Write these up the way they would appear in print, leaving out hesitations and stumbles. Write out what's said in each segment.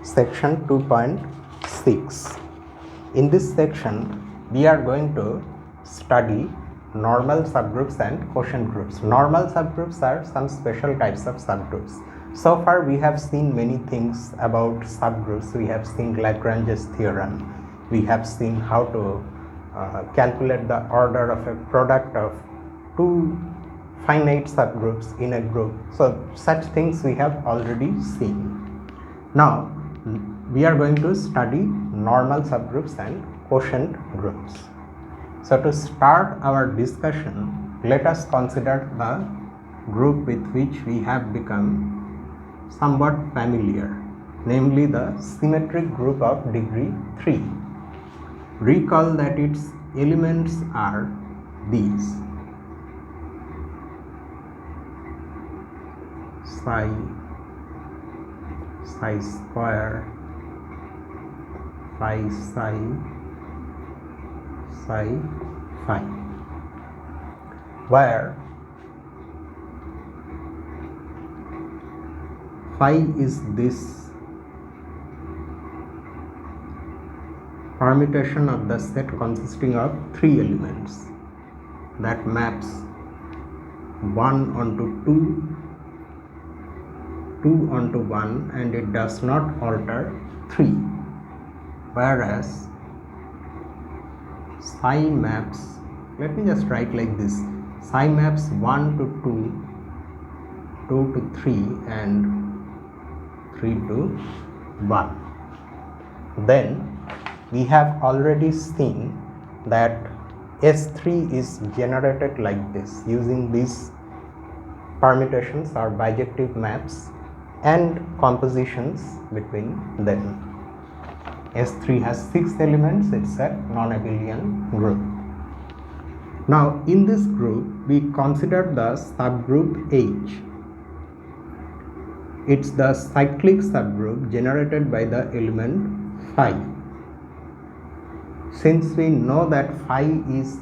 section 2.6. In this section, we are going to study normal subgroups and quotient groups. Normal subgroups are some special types of subgroups. So far we have seen many things about subgroups. We have seen Lagrange's theorem. We have seen how to calculate the order of a product of two finite subgroups in a group. So such things we have already seen. Now we are going to study normal subgroups and quotient groups. So to start our discussion, let us consider the group with which we have become somewhat familiar, namely the symmetric group of degree 3. Recall that its elements are these: psi, psi square, phi psi, psi phi, where phi is this permutation of the set consisting of three elements that maps 1 onto 2, 2 onto 1, and it does not alter 3, whereas psi maps, let me just write like this, psi maps 1 to 2, 2 to 3, and 3 to 1. Then we have already seen that S3 is generated like this using these permutations or bijective maps and compositions between them. S3 has 6 elements, it's a non-abelian group. Now in this group we consider the subgroup H. It's the cyclic subgroup generated by the element phi. Since we know that phi is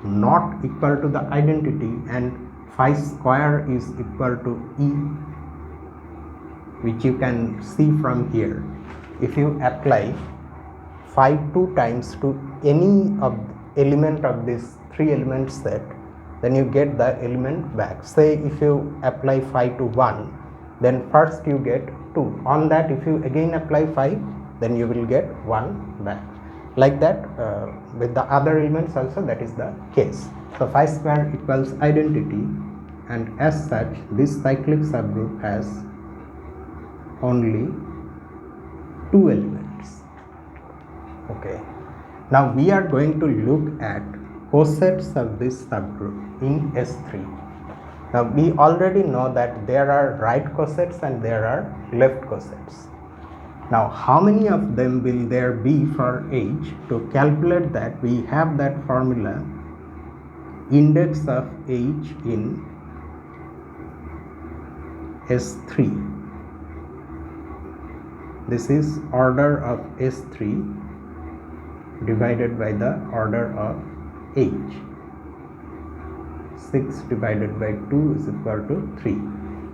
not equal to the identity and phi square is equal to E, which you can see from here, if you apply phi 2 times to any of element of this 3 element set, then you get the element back. Say if you apply phi to 1, then first you get 2. On that, if you again apply phi, then you will get 1 back. Like that with the other elements also, that is the case. So phi square equals identity, and as such this cyclic subgroup has only 2 elements. Okay. Now we are going to look at cosets of this subgroup in S3. Now we already know that there are right cosets and there are left cosets. Now how many of them will there be for H? To calculate that, we have that formula, index of H in S3. This is order of S3 divided by the order of H. 6 divided by 2 is equal to 3.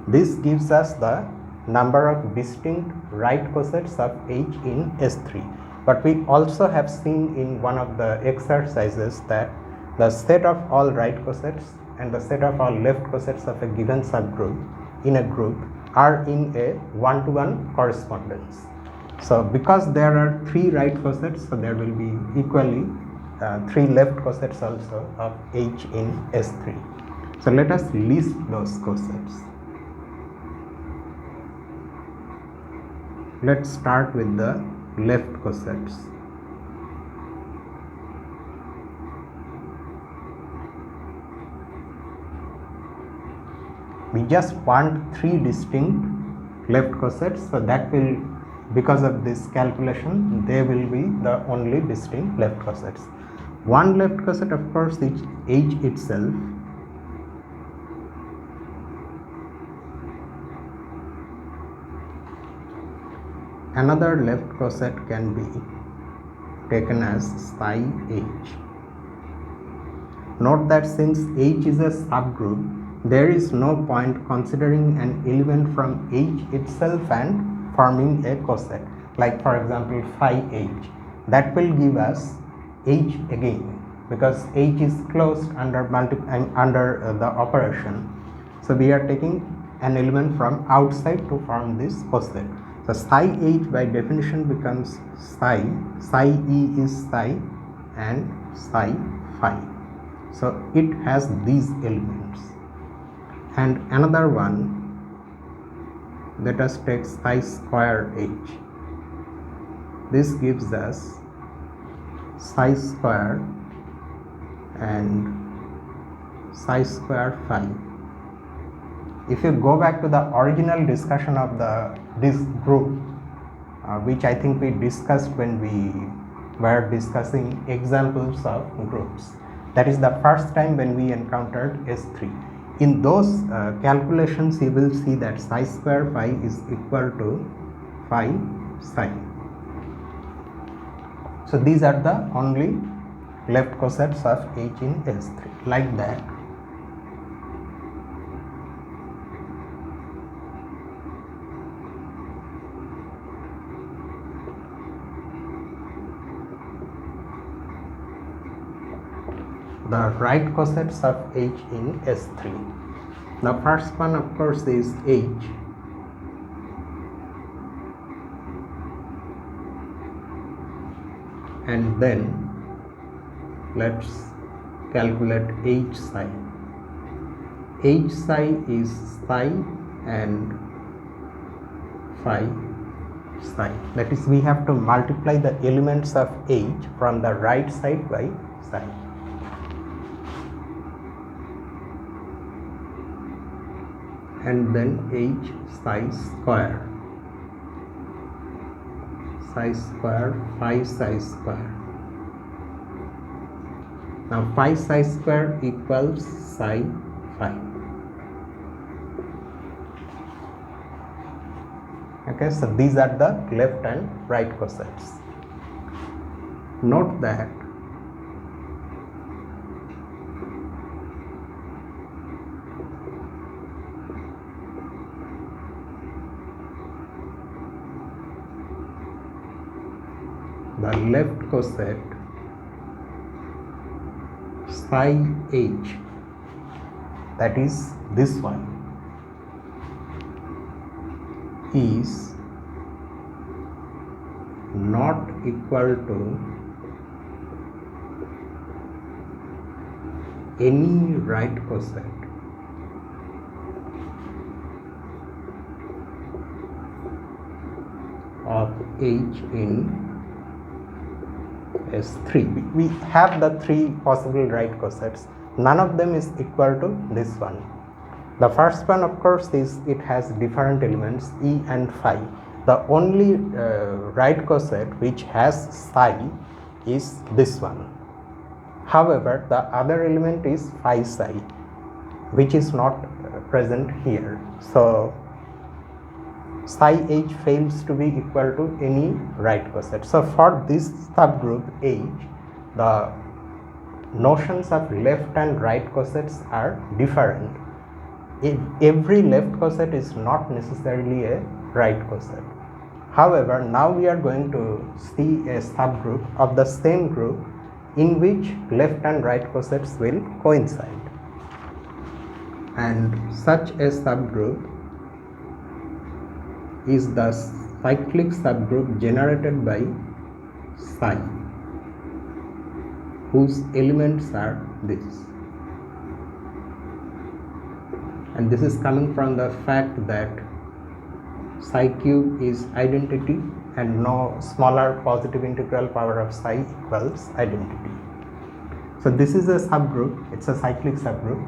This gives us the number of distinct right cosets of H in S3. But we also have seen in one of the exercises that the set of all right cosets and the set of all left cosets of a given subgroup in a group are in a one-to-one correspondence. So because there are 3 right cosets, so there will be equally 3 left cosets also of H in S3. So let us list those cosets. Let's start with the left cosets. We just want 3 distinct left cosets, so that will, because of this calculation, they will be the only distinct left cosets. One left coset, of course, is H itself. Another left coset can be taken as psi H. Note that since H is a subgroup, there is no point considering an element from H itself and forming a coset. like for example phi h, that will give us h again, because h is closed under the operation. So we are taking an element from outside to form this coset. So psi h by definition becomes psi e is psi, and psi phi. So it has these elements. And another one, let us take psi square h. This gives us psi square and psi square phi. If you go back to the original discussion of this group, which I think we discussed when we were discussing examples of groups, that is the first time when we encountered S3. In those calculations, you will see that psi square phi is equal to phi psi. So these are the only left cosets of H in S3, like that. The right cosets of H in S3. The first one, of course, is H. And then let's calculate H psi. H psi is psi and phi psi. That is, we have to multiply the elements of H from the right side by psi. And then H psi square, phi psi square. Now phi psi square equals psi phi. Okay, so these are the left and right cosets. Note that the left coset psi h, that is this one, is not equal to any right coset of H in S3. We have the three possible right cosets. None of them is equal to this one. The first one, of course, is it has different elements E and phi. The only right coset which has psi is this one. However, the other element is phi psi, which is not present here. So psi h fails to be equal to any right coset. So for this subgroup H, the notions of left and right cosets are different. Every left coset is not necessarily a right coset. However, now we are going to see a subgroup of the same group in which left and right cosets will coincide, and such a subgroup is the cyclic subgroup generated by psi, whose elements are this. And this is coming from the fact that psi cube is identity and no smaller positive integral power of psi equals identity. So this is a subgroup, it's a cyclic subgroup.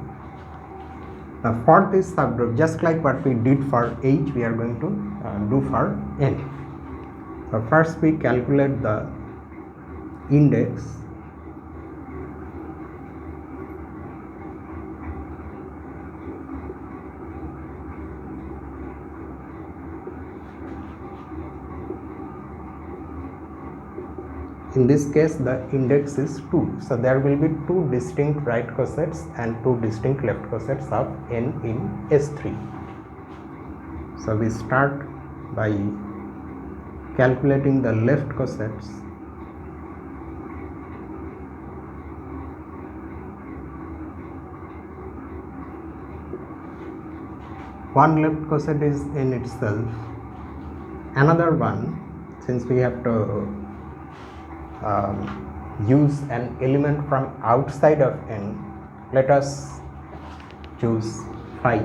Now for this subgroup, just like what we did for H, we are going to do for N. So first we calculate the index In this case, the index is 2. So there will be two distinct right cosets and two distinct left cosets of N in S3. So we start by calculating the left cosets, one left coset is n itself, another one, since we have to use an element from outside of n, let us choose phi.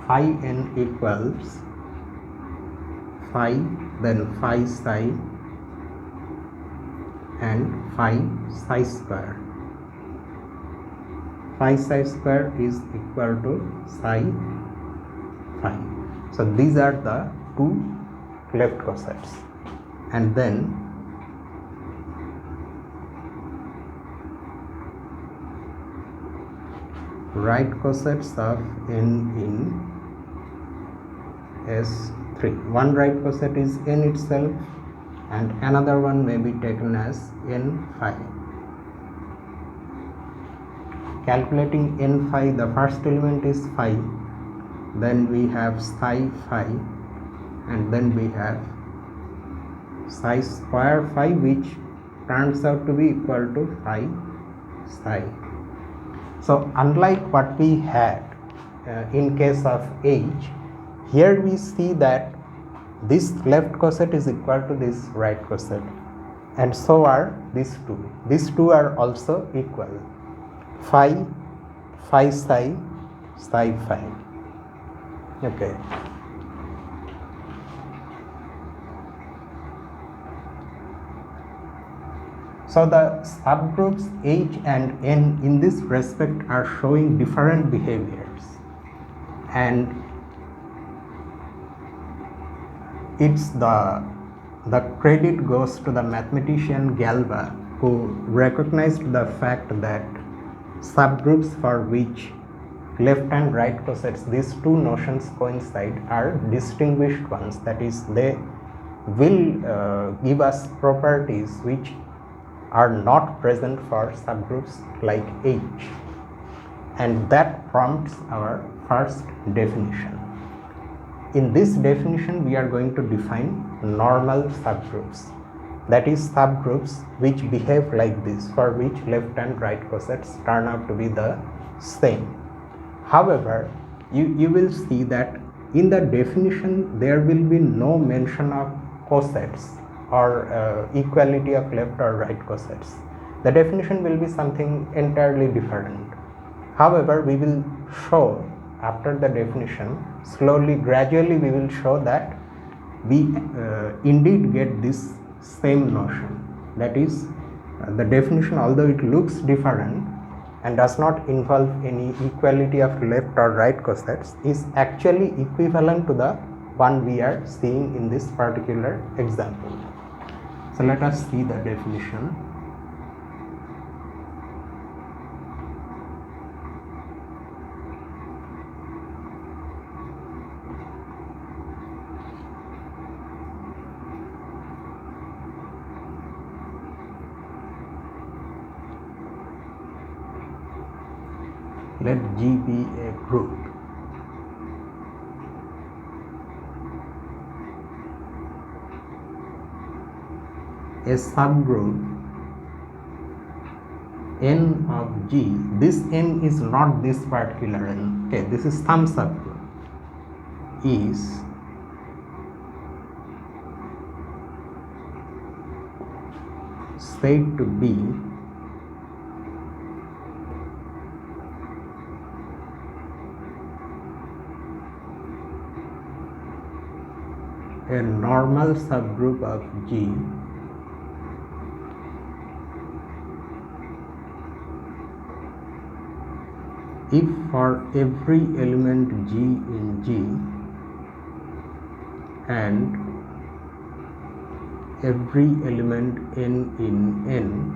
Phi n equals phi, then phi psi and phi psi square. Phi psi square is equal to psi phi. So these are the two left cosets, and then right cosets of n in S3. One right coset is n itself, and another one may be taken as n phi. Calculating n phi, the first element is phi, then we have psi phi, and then we have psi square phi, which turns out to be equal to phi psi. So unlike what we had in case of H, here we see that this left coset is equal to this right coset, and so are these two. These two are also equal, phi phi psi psi phi. Okay. So the subgroups H and N in this respect are showing different behaviors, and it's the credit goes to the mathematician Galois, who recognized the fact that subgroups for which left and right cosets, these two notions coincide, are distinguished ones. That is, they will give us properties which are not present for subgroups like H, and that prompts our first definition. In this definition, we are going to define normal subgroups, that is, subgroups which behave like this, for which left and right cosets turn out to be the same. However, you will see that in the definition there will be no mention of cosets or equality of left or right cosets. The definition will be something entirely different. However, we will show after the definition, slowly, gradually we will show that we indeed get this same notion. That is, the definition, although it looks different and does not involve any equality of left or right cosets, is actually equivalent to the one we are seeing in this particular example. So let us see the definition. Let G be a group. A subgroup n of G. This n is not this particular n. Okay, this is some subgroup. Is said to be a normal subgroup of G if for every element G in G and every element N in N,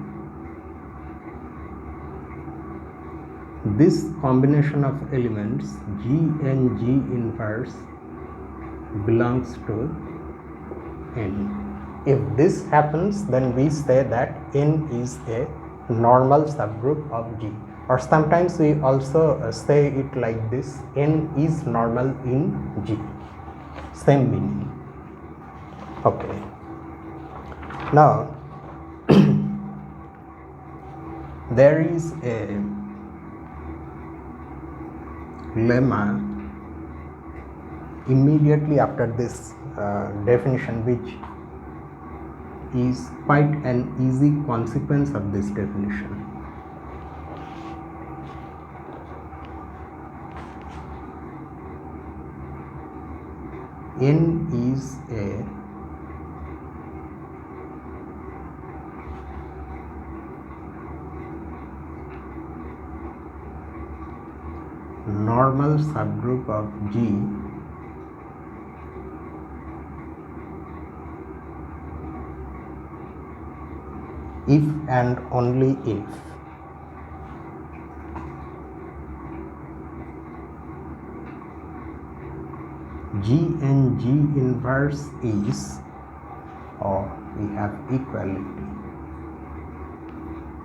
this combination of elements G and G inverse belongs to N. If this happens, then we say that N is a normal subgroup of G. or sometimes we also say it like this: n is normal in G. Same meaning. Okay. Now there is a lemma immediately after this definition, which is quite an easy consequence of this definition. N is a normal subgroup of G if and only if G and G inverse is, or we have equality,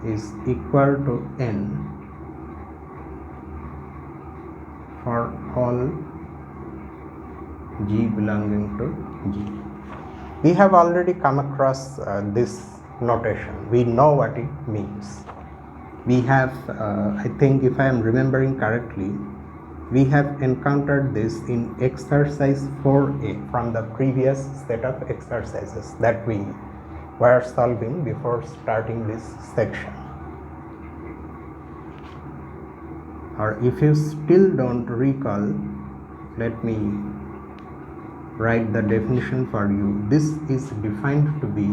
is equal to n for all G belonging to G. We have already come across this notation. We know what it means. We have, I think if I am remembering correctly, we have encountered this in exercise 4a from the previous set of exercises that we were solving before starting this section. Or if you still don't recall, let me write the definition for you. This is defined to be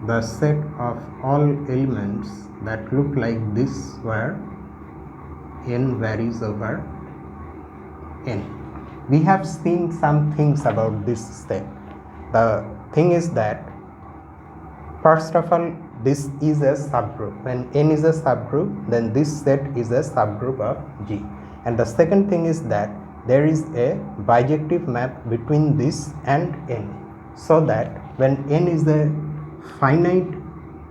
the set of all elements that look like this where n varies over n. We have seen some things about this set. The thing is that, first of all, this is a subgroup. When n is a subgroup, then this set is a subgroup of G. And the second thing is that there is a bijective map between this and n, so that when n is a finite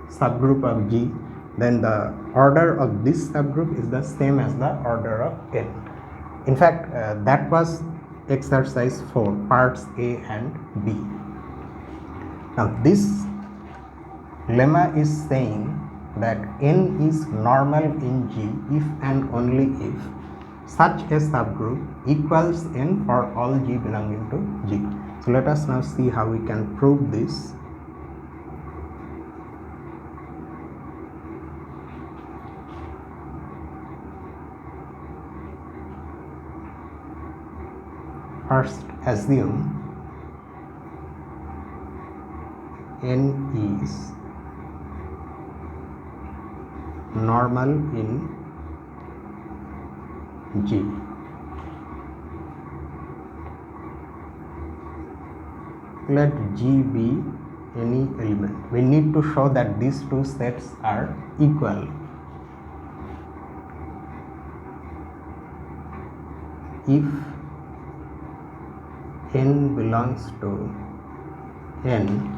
subgroup of G, then the order of this subgroup is the same as the order of n. In fact, that was exercise 4, parts A and B. Now this lemma is saying that n is normal in G if and only if such a subgroup equals n for all G belonging to G. So let us now see how we can prove this. First, assume n is normal in G. Let G be any element. We need to show that these two sets are equal. If n belongs to n,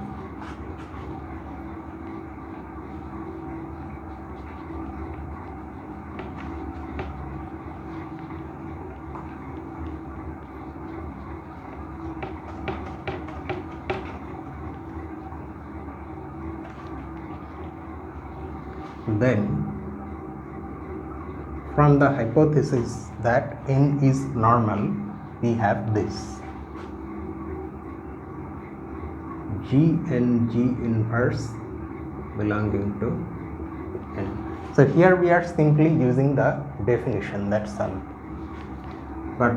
then from the hypothesis that n is normal, we have this: G and G inverse belonging to n. So here we are simply using the definition, that's all. But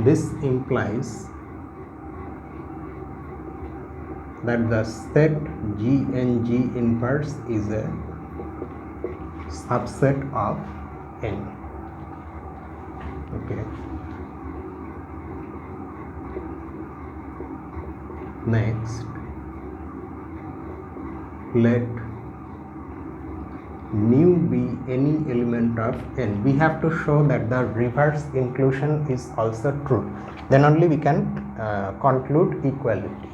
this implies that the set G and G inverse is a subset of n. Okay. Next, let nu be any element of n. We have to show that the reverse inclusion is also true. Then only we can conclude equality.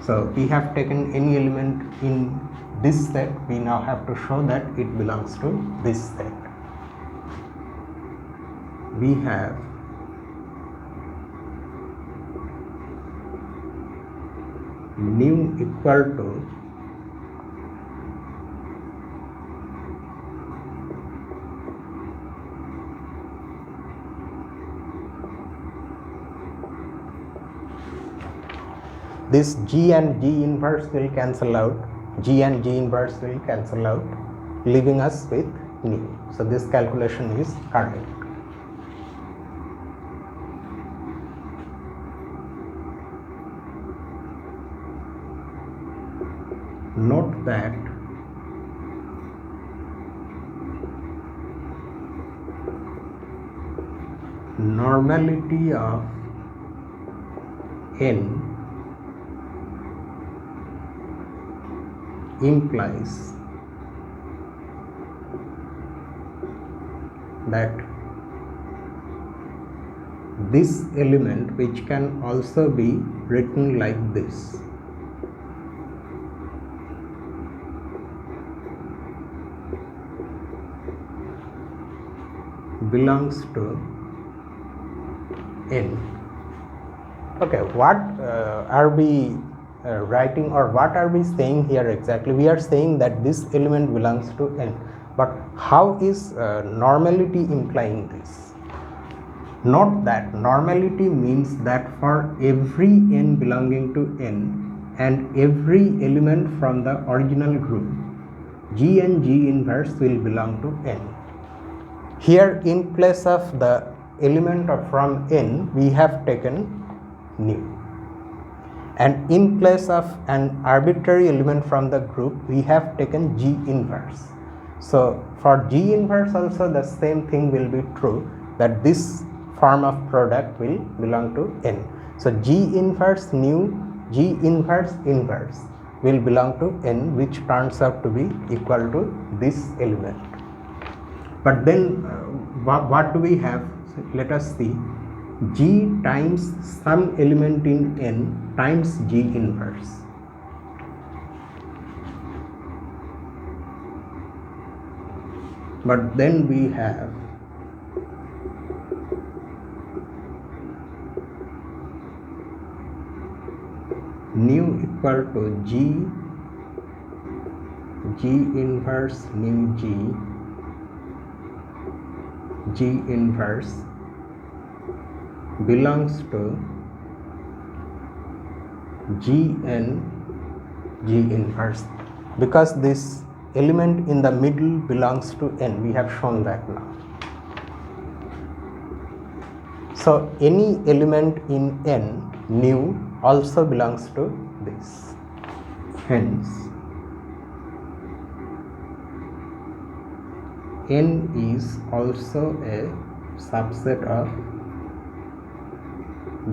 So we have taken any element in this set, we now have to show that it belongs to this set. We have nu equal to this G and G inverse will cancel out, G and G inverse will cancel out, leaving us with nu. So this calculation is correct. Note that normality of n implies that this element, which can also be written like this, belongs to n. Okay, what are we writing, or what are we saying here exactly? We are saying that this element belongs to n, but how is normality implying this? Note that normality means that for every n belonging to n and every element from the original group, G and G inverse will belong to n. Here, in place of the element from n, we have taken nu, and in place of an arbitrary element from the group, we have taken G inverse. So for G inverse also the same thing will be true, that this form of product will belong to n. So G inverse nu, G inverse inverse will belong to n, which turns out to be equal to this element. But then what do we have? So let us see. G times some element in n times G inverse. But then we have nu equal to G inverse nu G inverse belongs to G and G inverse, because this element in the middle belongs to n. We have shown that now. So any element in n, nu, also belongs to this. Hence n is also a subset of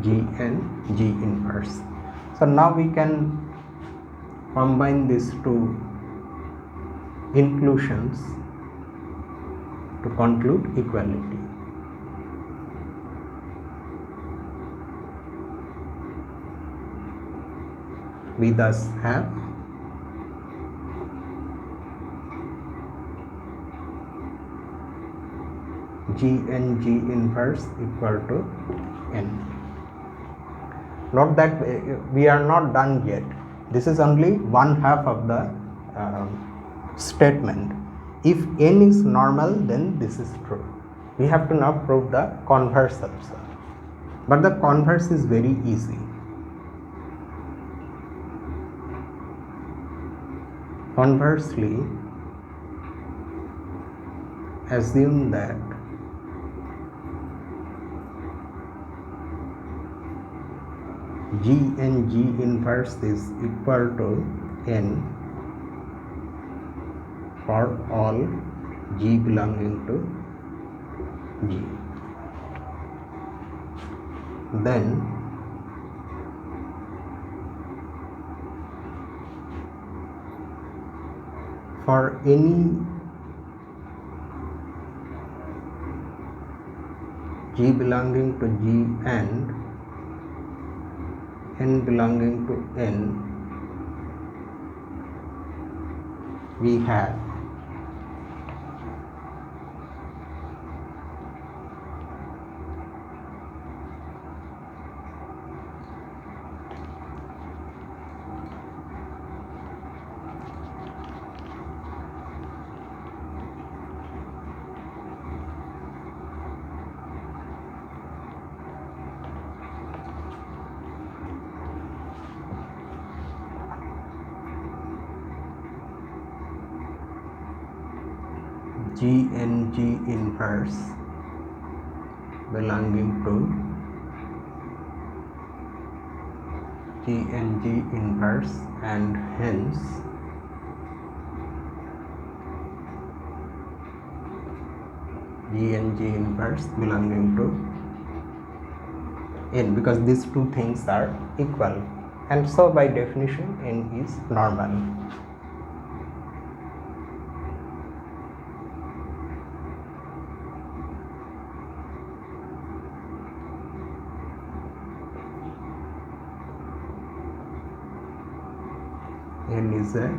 G and G inverse. So now we can combine these two inclusions to conclude equality. We thus have G and G inverse equal to n. Note that we are not done yet. This is only one half of the statement. If n is normal, then this is true. We have to now prove the converse also. But the converse is very easy. Conversely, assume that G and G inverse is equal to n for all G belonging to G. Then for any G belonging to G and n belonging to n, we have GNG inverse belonging to GNG inverse, and hence GNG inverse belonging to n, because these two things are equal, and so by definition n is normal. N is a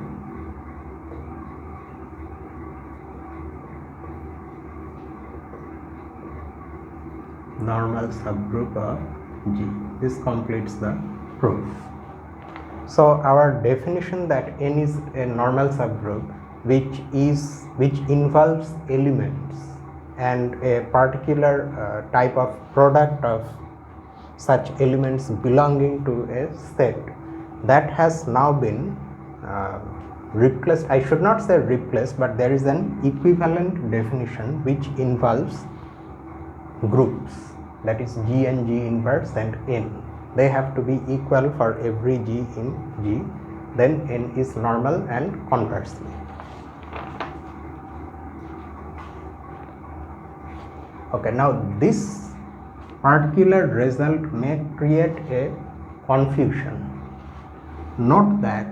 normal subgroup of G. This completes the proof. So our definition that N is a normal subgroup which involves elements and a particular type of product of such elements belonging to a set, that has now been replaced. I should not say replaced, but there is an equivalent definition which involves groups, that is G and G inverse and N. They have to be equal for every G in G, then N is normal, and conversely. Okay, now this particular result may create a confusion. Note that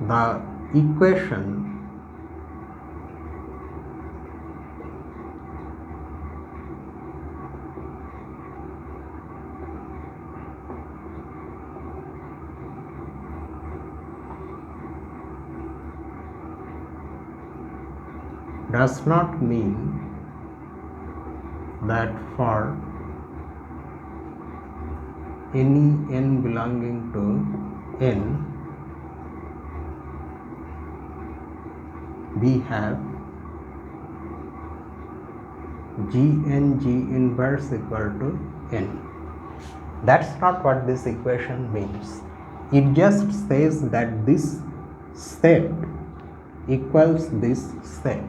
the equation does not mean that for any n belonging to n, we have G and G inverse equal to n. That's not what this equation means. It just says that this set equals this set.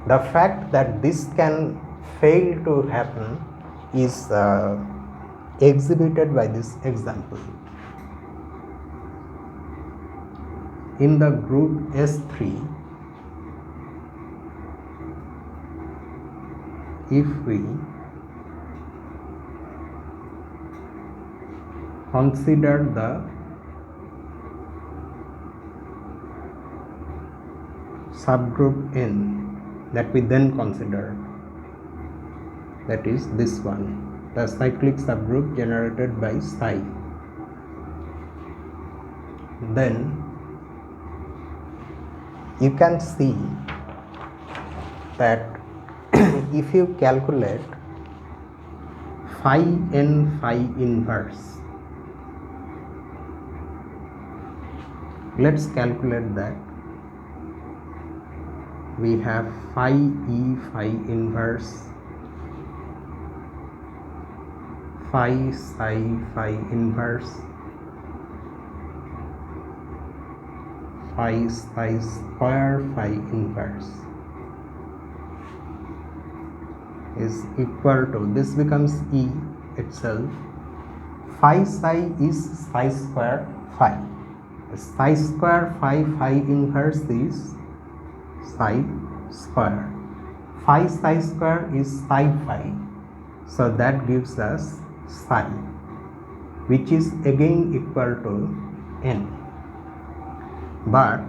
The fact that this can fail to happen is exhibited by this example. In the group S3, if we consider the subgroup N that we then consider, that is this one, the cyclic subgroup generated by psi, then you can see that if you calculate phi n phi inverse, let's calculate that. We have phi e phi inverse, phi psi phi inverse, phi psi square phi inverse is equal to, this becomes E itself. Phi psi is psi square phi. Psi square phi phi inverse is psi square. Phi psi square is psi phi. So that gives us psi, which is again equal to n. But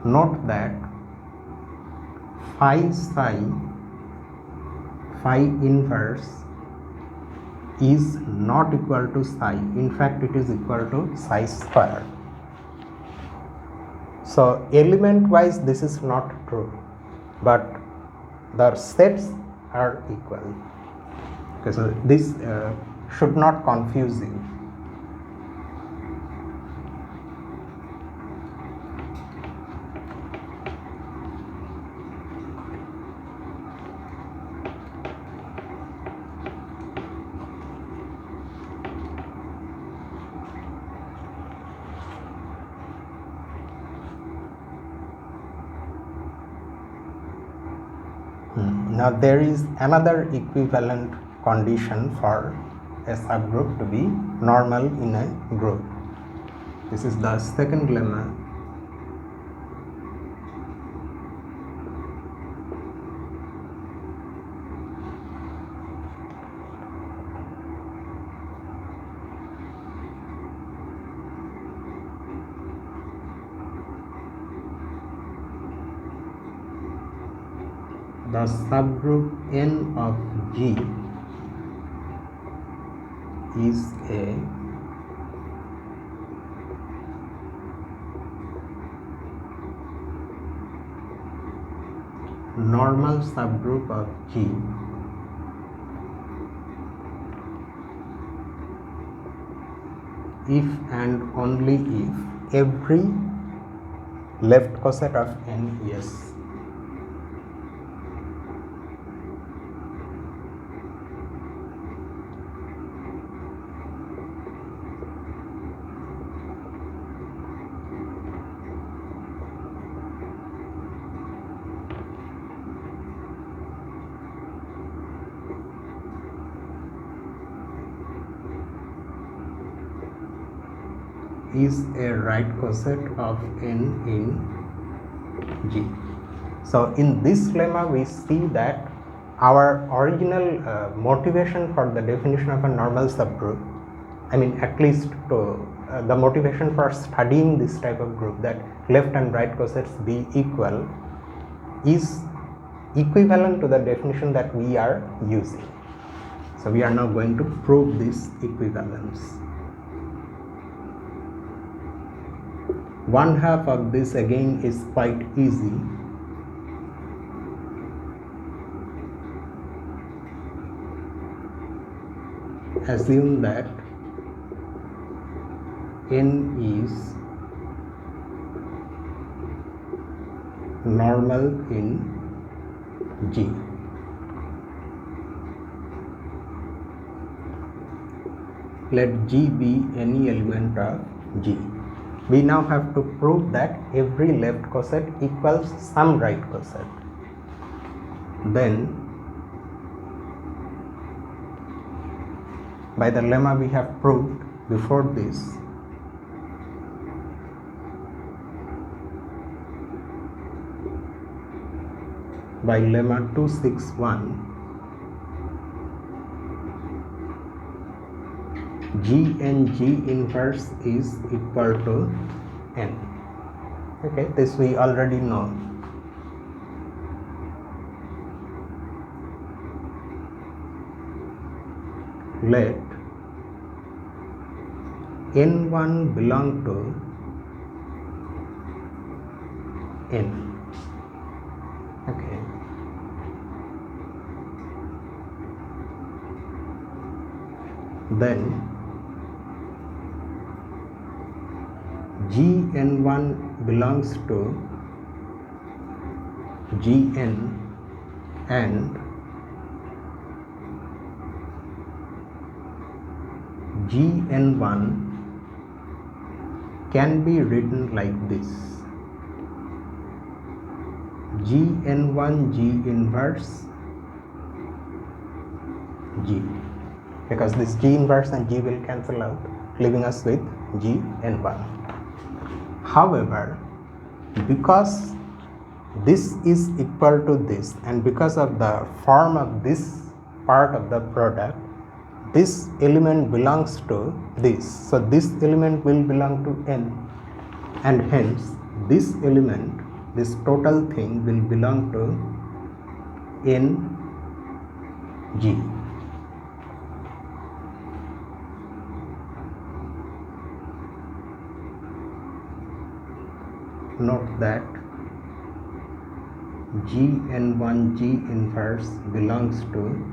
note that phi psi phi inverse is not equal to psi. In fact, it is equal to psi square. So element wise this is not true, but the sets are equal. Okay, so this should not confuse you. Now there is another equivalent condition for a subgroup to be normal in a group. This is the second lemma. The subgroup N of G is a normal subgroup of G if and only if every left coset of N is a right coset of N in G. So in this lemma we see that our original motivation for the definition of a normal subgroup, I mean at least to the motivation for studying this type of group, that left and right cosets be equal, is equivalent to the definition that we are using. So we are now going to prove this equivalence. One half of this again is quite easy. Assume that N is normal in G. Let G be any element of G. We now have to prove that every left coset equals some right coset. Then by the lemma we have proved before this, by lemma 261, G and G inverse is equal to N. Okay, this we already know. Let N1 belong to N. Okay. Then Gn1 belongs to Gn and Gn1 can be written like this: Gn1 G inverse G, because this G inverse and G will cancel out, leaving us with Gn1. However, because this is equal to this and because of the form of this part of the product, this element belongs to this, so this element will belong to N, and hence this element, this total thing will belong to n g. Note that Gn1 G inverse belongs to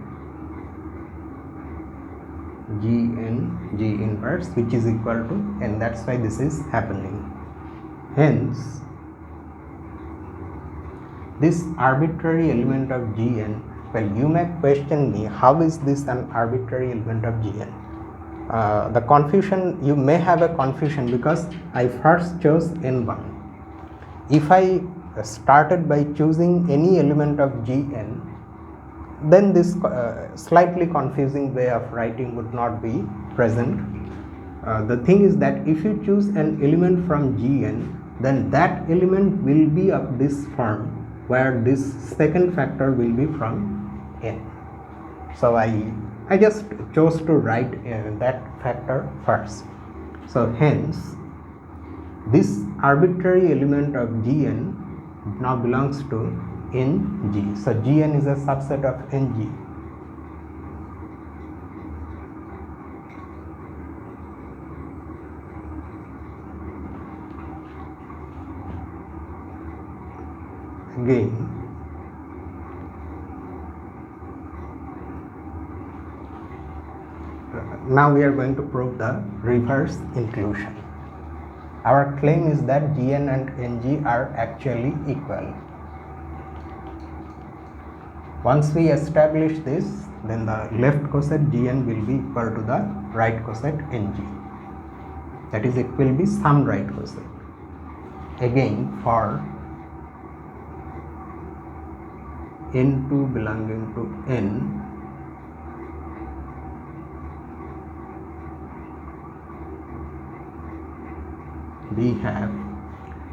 Gn G inverse, which is equal to n. That's why this is happening. Hence, this arbitrary element of Gn, well, you may question me, how is this an arbitrary element of Gn? The confusion, you may have a confusion because I first chose n1. If I started by choosing any element of Gn, then this slightly confusing way of writing would not be present. The thing is that if you choose an element from Gn, then that element will be of this form, where this second factor will be from n. So I just chose to write that factor first. So hence, this arbitrary element of Gn now belongs to Ng. So Gn is a subset of Ng. Again, now we are going to prove the reverse inclusion. Our claim is that Gn and Ng are actually equal. Once we establish this, then the left coset Gn will be equal to the right coset Ng. That is, it will be some right coset. Again, for n2 belonging to n, we have,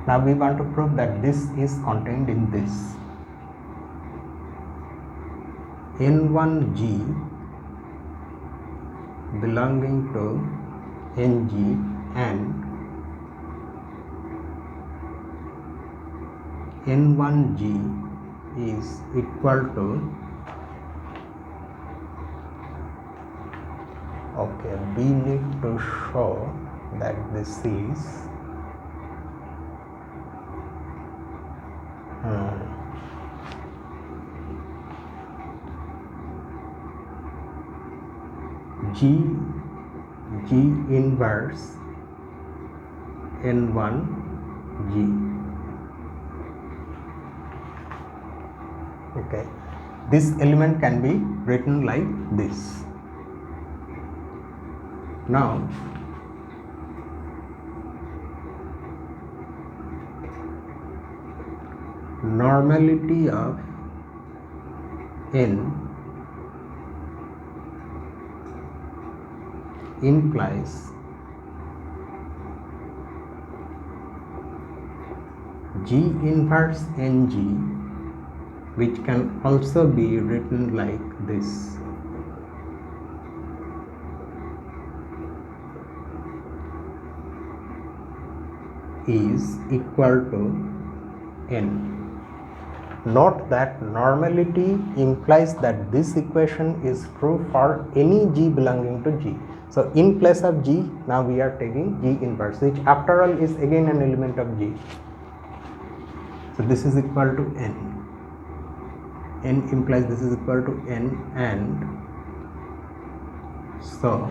now we want to prove that this is contained in this. n1g belonging to Ng and n1g is equal to, okay, we need to show that this is G inverse n1g. Okay, this element can be written like this. Now, normality of n implies G inverse Ng, which can also be written like this. Is equal to n. Note that normality implies that this equation is true for any G belonging to G. So in place of G, now we are taking G inverse, which after all is again an element of G. So this is equal to n. N implies this is equal to n, and so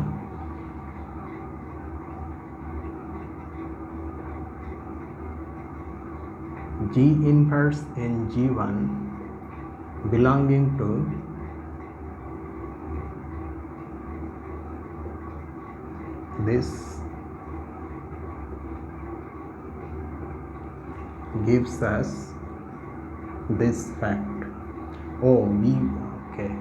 G inverse Ng1 belonging to this gives us this fact. Oh, okay.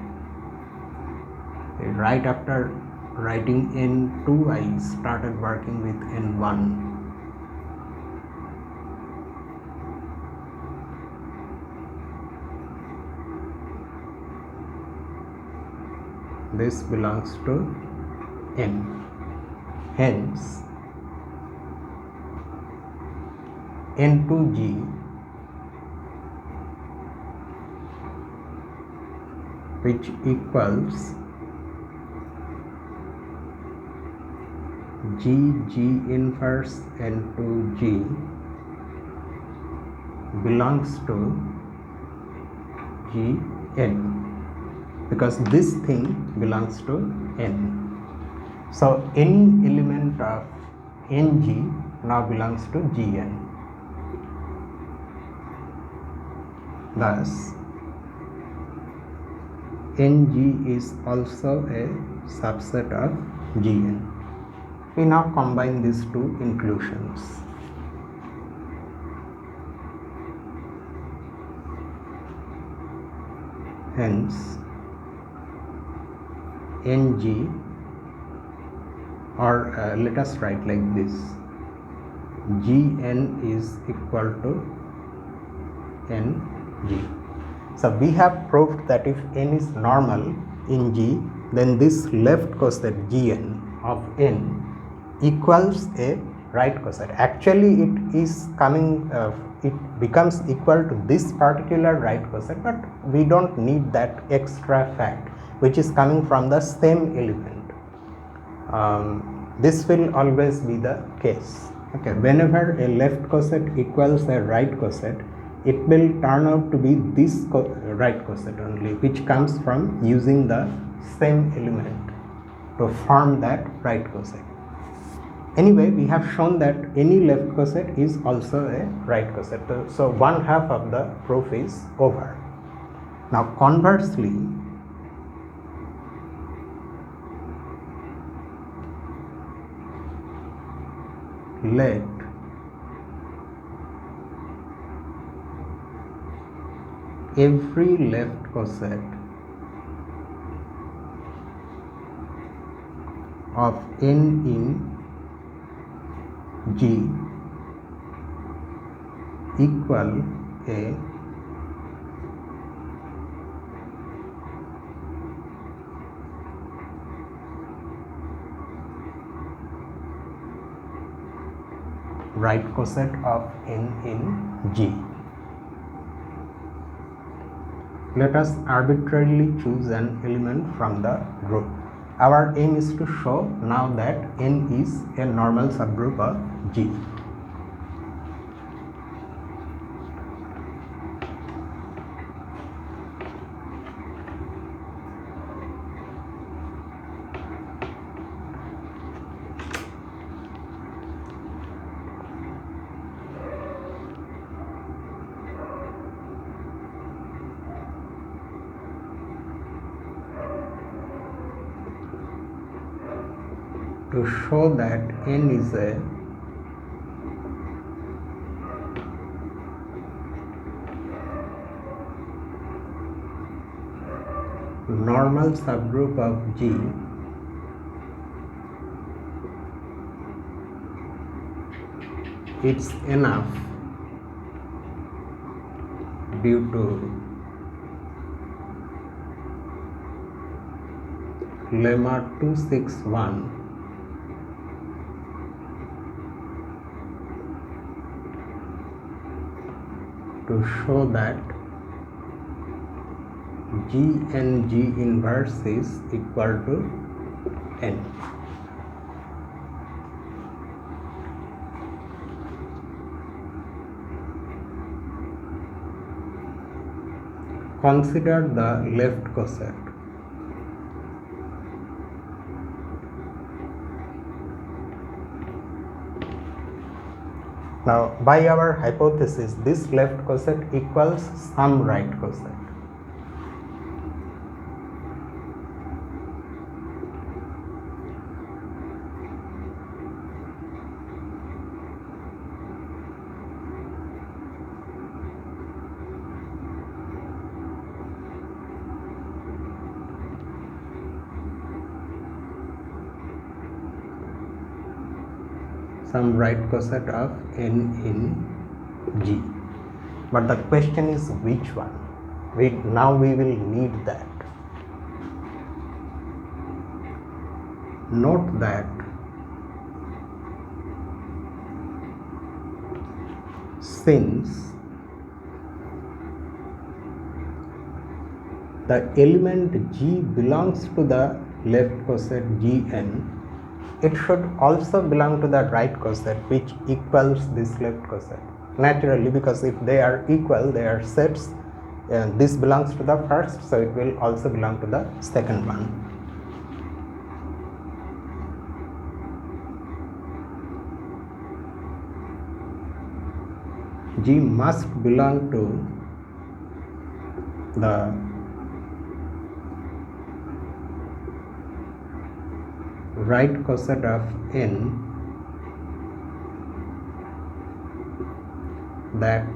Right after writing n2, I started working with n1. This belongs to n. Hence, n2g which equals G inverse into G belongs to Gn, because this thing belongs to n. So any element of Ng now belongs to Gn. Thus Ng is also a subset of Gn. We now combine these two inclusions. Hence Ng, or let us write like this: Gn is equal to Ng. So we have proved that if n is normal in G, then this left coset Gn of n equals a right coset. Actually it is coming, it becomes equal to this particular right coset, but we don't need that extra fact which is coming from the same element. This will always be the case. Okay, whenever a left coset equals a right coset, it will turn out to be this right coset only, which comes from using the same element to form that right coset. Anyway, we have shown that any left coset is also a right coset. So one half of the proof is over. Now conversely, let every left coset of n in G equal a right coset of n in G. Let us arbitrarily choose an element from the group. Our aim is to show now that n is a normal subgroup of G. To show that n is a normal subgroup of G, it's enough due to lemma 261 to show that G and G inverse is equal to n. Consider the left coset. Now, by our hypothesis, this left coset equals some right coset. Some right coset of n in G. But the question is which one? Now we will need that. Note that since the element G belongs to the left coset Gn, it should also belong to the right coset which equals this left coset. Naturally, because if they are equal, they are sets, this belongs to the first, so it will also belong to the second one. G must belong to the right coset of n that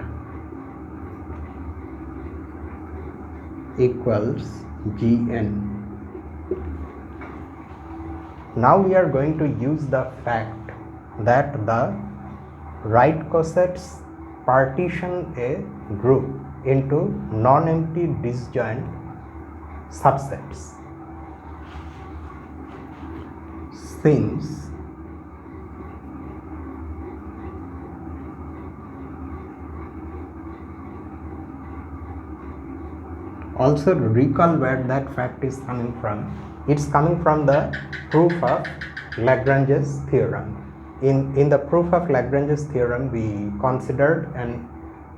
equals Gn. Now we are going to use the fact that the right cosets partition a group into non-empty disjoint subsets. Since also recall where that fact is coming from. It's coming from the proof of Lagrange's theorem. In the proof of Lagrange's theorem, we considered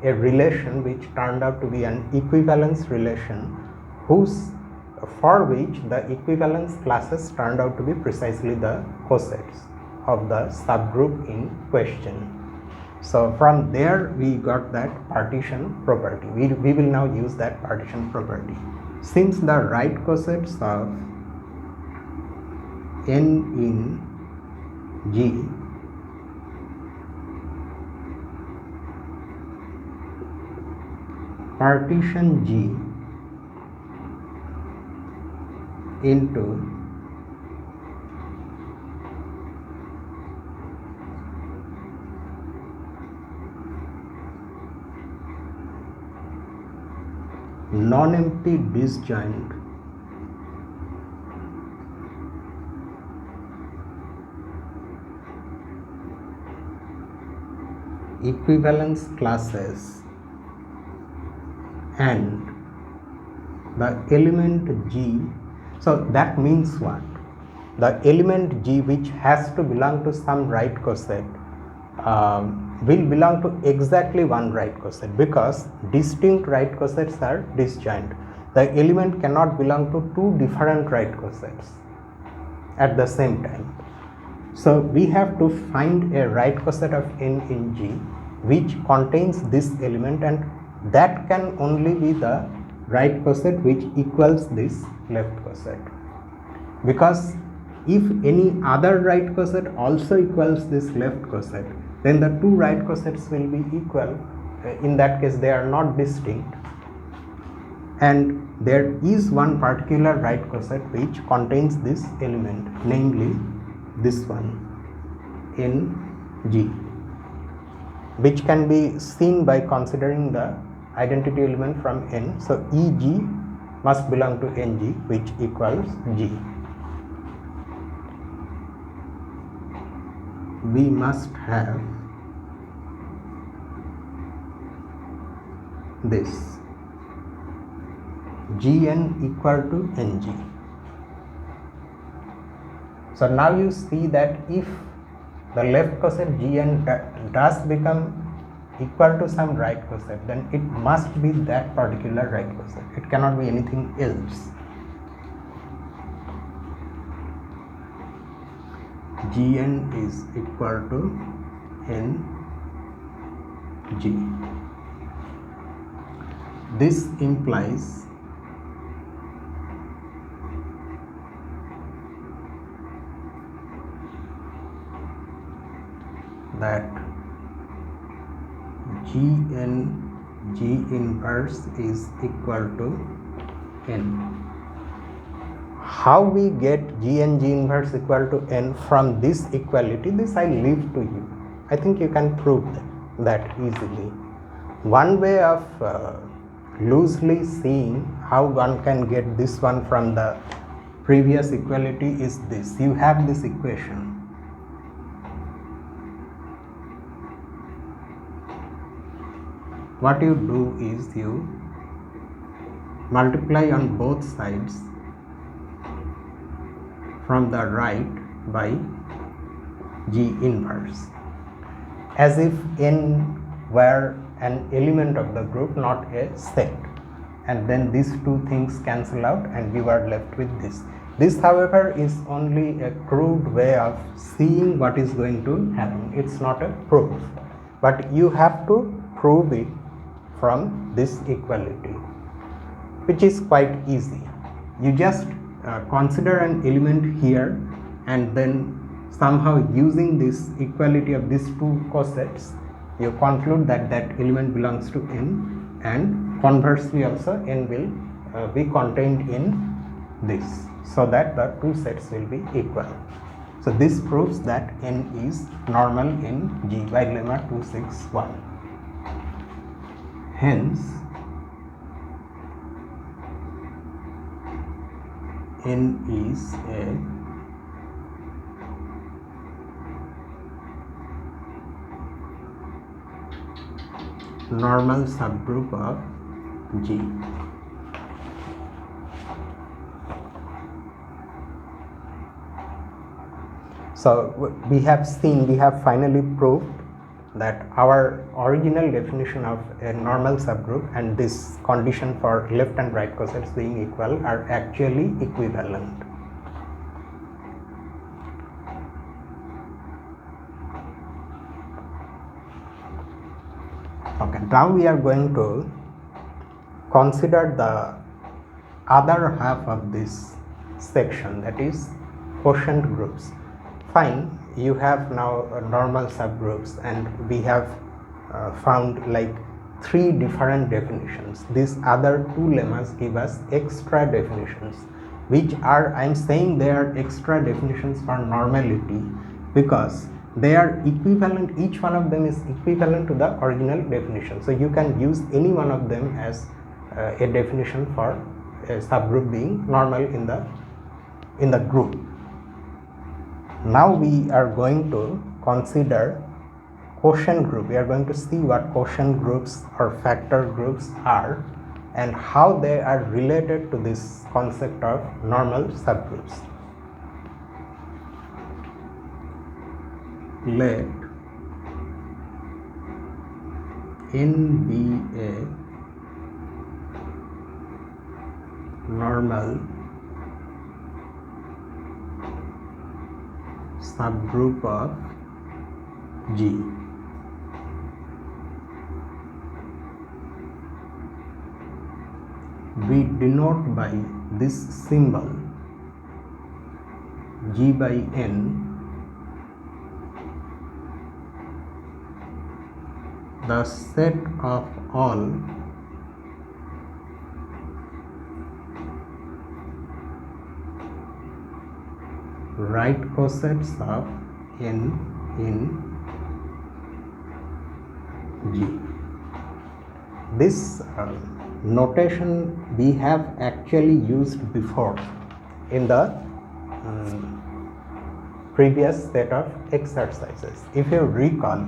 a relation which turned out to be an equivalence relation for which the equivalence classes turned out to be precisely the cosets of the subgroup in question. So from there we got that partition property. We will now use that partition property. Since the right cosets of n in G partition G into non-empty disjoint equivalence classes and the element G. So that means what? The element G, which has to belong to some right coset, will belong to exactly one right coset, because distinct right cosets are disjoint. The element cannot belong to two different right cosets at the same time. So we have to find a right coset of n in G which contains this element, and that can only be the right coset which equals this left coset. Because if any other right coset also equals this left coset, then the two right cosets will be equal. In that case, they are not distinct, and there is one particular right coset which contains this element, namely this one in G, which can be seen by considering the identity element from n. So EG must belong to NG, which equals G. We must have this Gn equal to Ng. So now you see that if the left coset Gn does become equal to some right coset, then it must be that particular right coset. It cannot be anything else. Gn is equal to Ng. This implies that Gn G inverse is equal to n. How we get Gn G inverse equal to n from this equality, this I leave to you. I think you can prove that easily. One way of loosely seeing how one can get this one from the previous equality is this. You have this equation. What you do is you multiply on both sides from the right by G inverse, as if n were an element of the group, not a set, and then these two things cancel out and you are left with this. This, however, is only a crude way of seeing what is going to happen. It's not a proof, but you have to prove it from this equality, which is quite easy. You just consider an element here, and then somehow using this equality of these two cosets, you conclude that that element belongs to n, and conversely also n will be contained in this, so that the two sets will be equal. So this proves that n is normal in G by lemma 261. Hence n is a normal subgroup of G. So we have finally proved that our original definition of a normal subgroup and this condition for left and right cosets being equal are actually equivalent. Okay, now we are going to consider the other half of this section, that is quotient groups. Fine, you have now normal subgroups, and we have found like 3 different definitions. These other 2 lemmas give us extra definitions, which are, I am saying they are extra definitions for normality because they are equivalent, each one of them is equivalent to the original definition. So you can use any one of them as a definition for a subgroup being normal in the group. Now we are going to consider quotient group. We are going to see what quotient groups or factor groups are and how they are related to this concept of normal subgroups. Let n be a normal subgroup of G. We denote by this symbol G by n the set of all right cosets of n in G. This notation we have actually used before in the previous set of exercises. If you recall,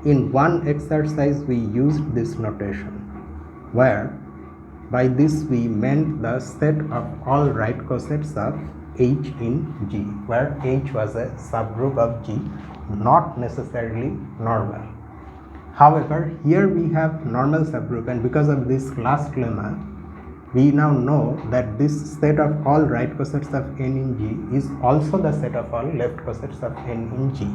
in one exercise we used this notation where by this we meant the set of all right cosets of H in G, where H was a subgroup of G, not necessarily normal. However, here we have normal subgroup, and because of this last lemma, we now know that this set of all right cosets of n in G is also the set of all left cosets of n in G.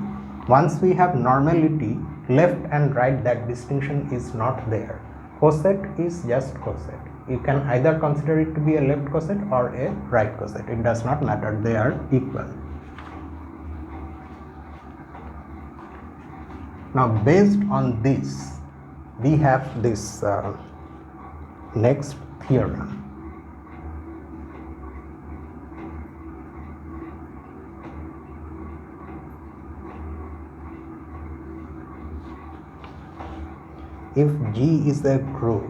Once we have normality, left and right, that distinction is not there. Coset is just coset. You can either consider it to be a left coset or a right coset. It does not matter, they are equal. Now based on this, we have this next theorem. If G is a group,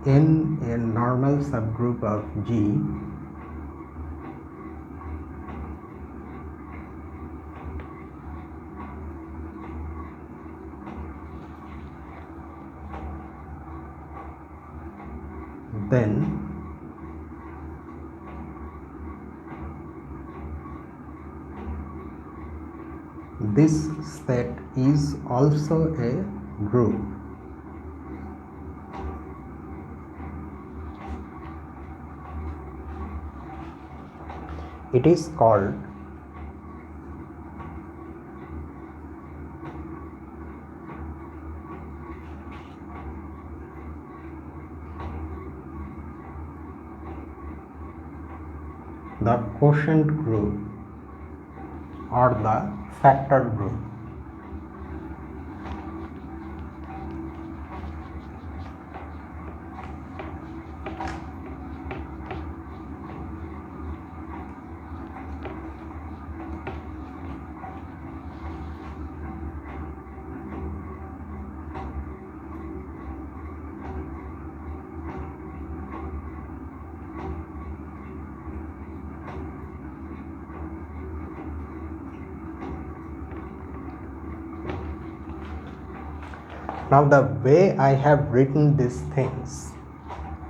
in a normal subgroup of G, then this set is also a group. It is called the quotient group or the factor group. Now the way I have written these things,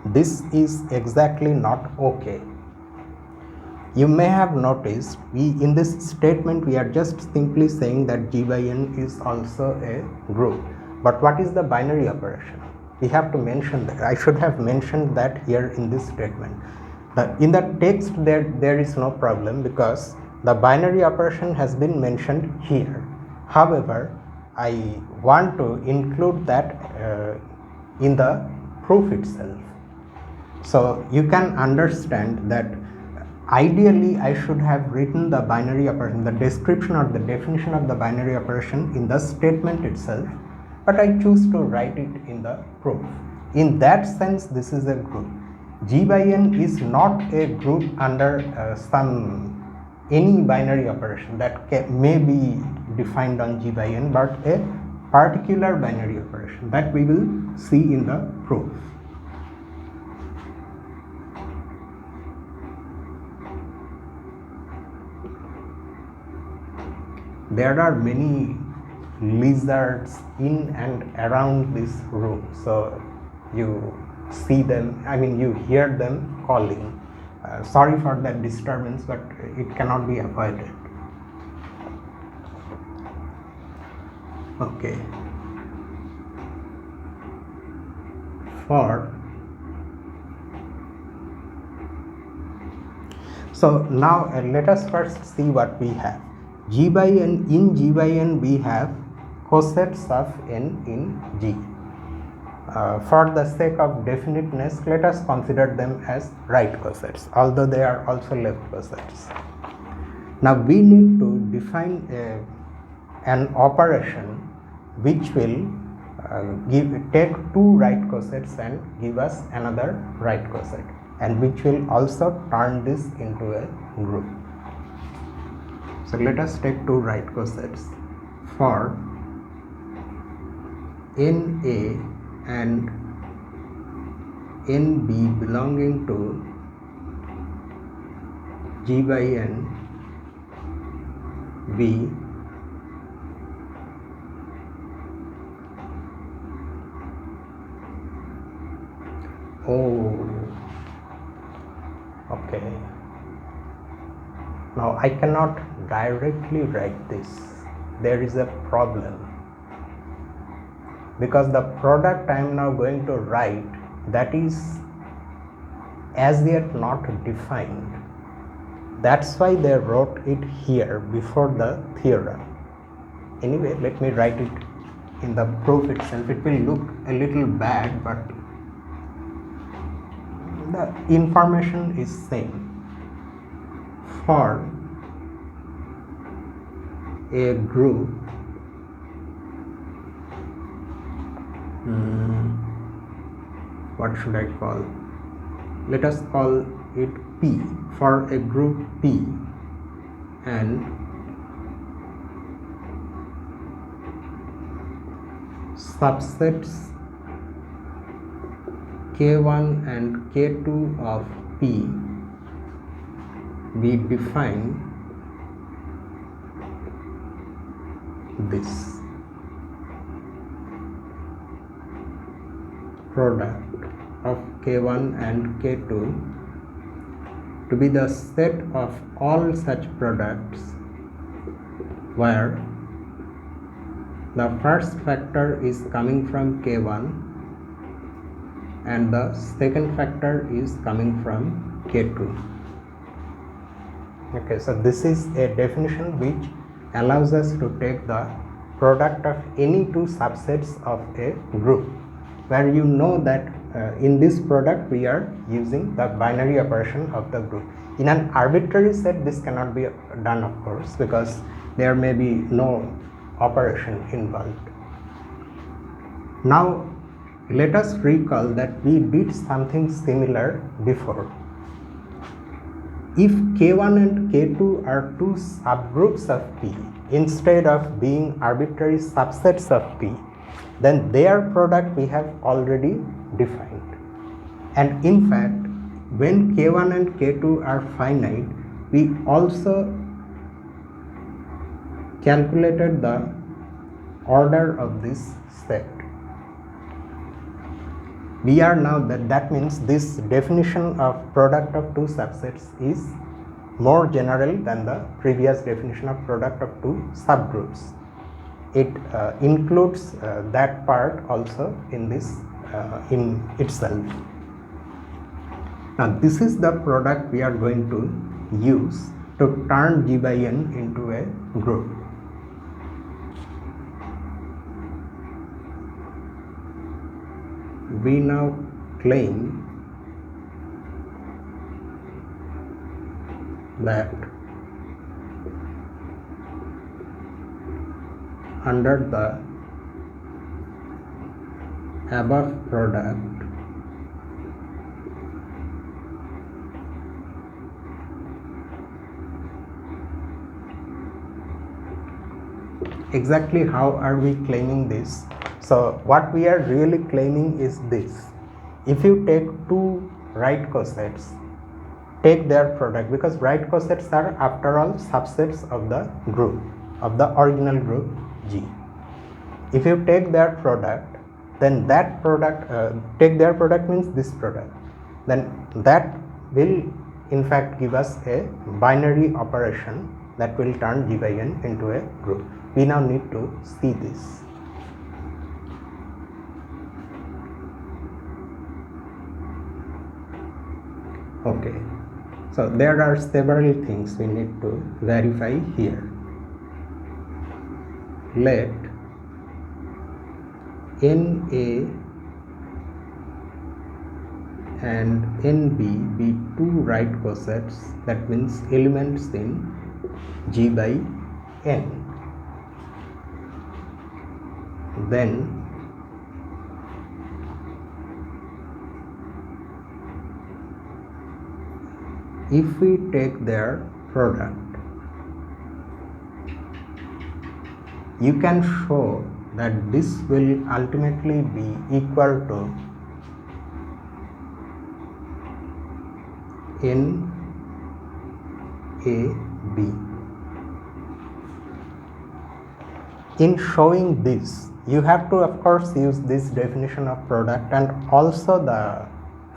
this is exactly not okay. You may have noticed in this statement we are just simply saying that G by N is also a group. But what is the binary operation? We have to mention that. I should have mentioned that here in this statement. In the text there is no problem because the binary operation has been mentioned here. However, I want to include that in the proof itself. So you can understand that ideally I should have written the binary operation, the description or the definition of the binary operation in the statement itself, but I choose to write it in the proof. In that sense, this is a group. G by N is not a group under any binary operation that may be defined on G by N, but a particular binary operation that we will see in the proof. There are many lizards in and around this room, so you see them, you hear them calling. Sorry for that disturbance, but it cannot be avoided. Okay. So now let us first see what we have. G by N, in G by N we have cosets of N in G. For the sake of definiteness, let us consider them as right cosets, although they are also left cosets. Now we need to define an operation which will take two right cosets and give us another right coset, and which will also turn this into a group. So let us take two right cosets for NA and NB belonging to G by N B Okay. Now I cannot directly write this. There is a problem, because the product I am now going to write, that is as yet not defined. That's why they wrote it here before the theorem. Anyway, let me write it in the proof itself. It will look a little bad, but the information is same. For a group what should I call? Let us call it P. For a group P and subsets K1 and K2 of P, we define this product of K1 and K2 to be the set of all such products where the first factor is coming from K1 and the second factor is coming from K2. Okay, so this is a definition which allows us to take the product of any two subsets of a group, where you know that in this product we are using the binary operation of the group. In an arbitrary set this cannot be done, of course, because there may be no operation involved. Now let us recall that we did something similar before. If K1 and K2 are two subgroups of P instead of being arbitrary subsets of P, then their product we have already defined. And in fact, when K1 and K2 are finite, we also calculated the order of this set. We are now that means this definition of product of two subsets is more general than the previous definition of product of two subgroups. It includes that part also in this in itself. Now this is the product we are going to use to turn G by N into a group. We now claim that under the above product exactly how are we claiming this? So what we are really claiming is this: if you take two right cosets, take their product, because right cosets are after all subsets of the group, of the original group G. If you take their product, then that product, take their product means this product, then that will in fact give us a binary operation that will turn G by N into a group. We now need to see this. Okay, so there are several things we need to verify here. Let NA and NB be two right cosets, that means elements in G by N. Then if we take their product, you can show that this will ultimately be equal to NAB. In showing this, you have to of course use this definition of product and also the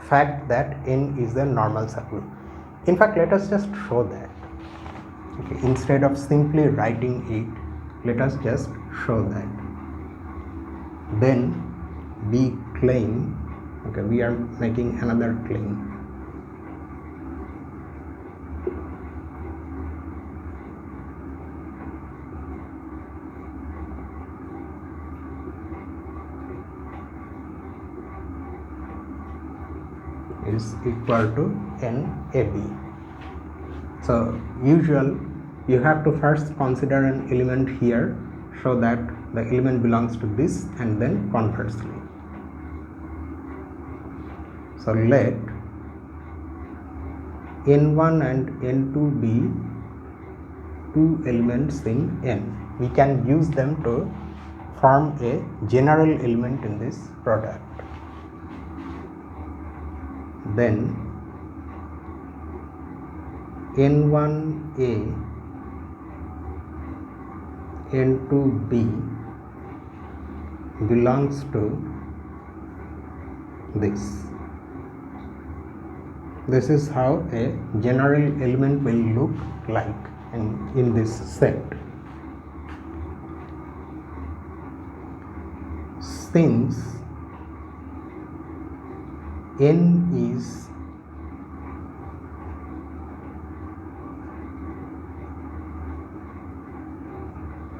fact that N is a normal subgroup. In fact, let us just show that. Okay, instead of simply writing it, let us just show that. Then we claim, okay, we are making another claim. Is equal to NAB. So usual, you have to first consider an element here, show that the element belongs to this, and then conversely. So let N1 and N2 be two elements in N. We can use them to form a general element in this product. Then N1A, N2B belongs to this. This is how a general element will look like in this set. Since n is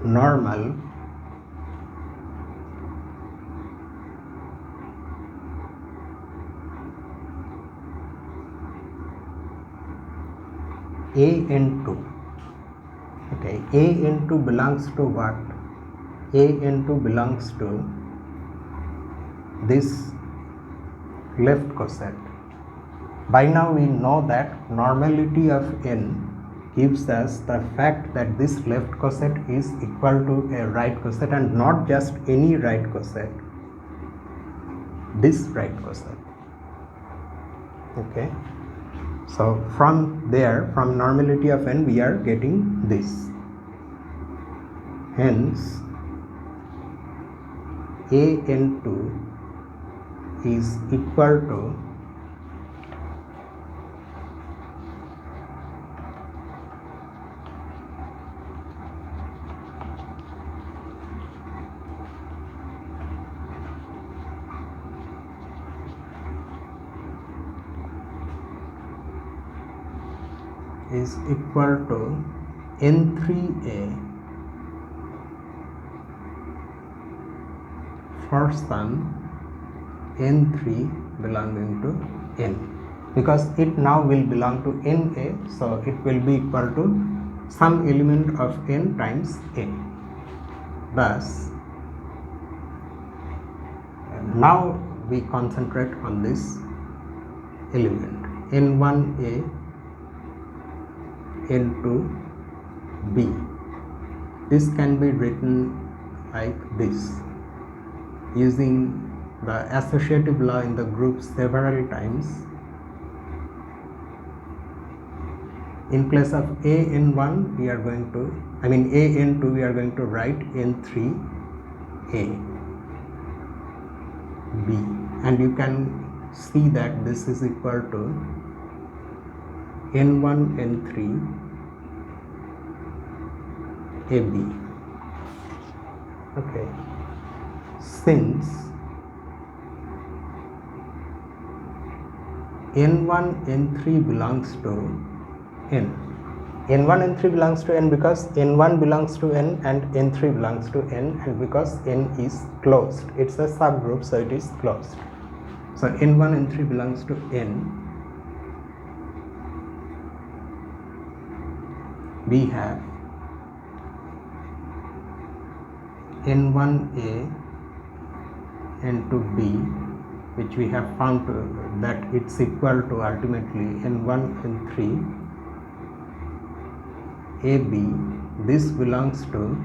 normal, an2, okay, an2 belongs to what? an2 belongs to this left coset. By now we know that normality of n gives us the fact that this left coset is equal to a right coset, and not just any right coset, this right coset. Okay, so from there, from normality of n, we are getting this. Hence an2 is equal to n3a for some n3 belonging to n, because it now will belong to na, so it will be equal to some element of n times a. Thus now we concentrate on this element n1a, n2b. This can be written like this, using the associative law in the group several times. In place of an1 we are going to, an2 we are going to write n3a b, and you can see that this is equal to n1 n3 ab. Okay, since n1 n3 belongs to n, n1 n3 belongs to n because n1 belongs to n and n3 belongs to n, and because n is closed, it's a subgroup, so it is closed. So n1 n3 belongs to n. We have n1a, n2b, which we have found that it's equal to ultimately n1 n3 ab. This belongs to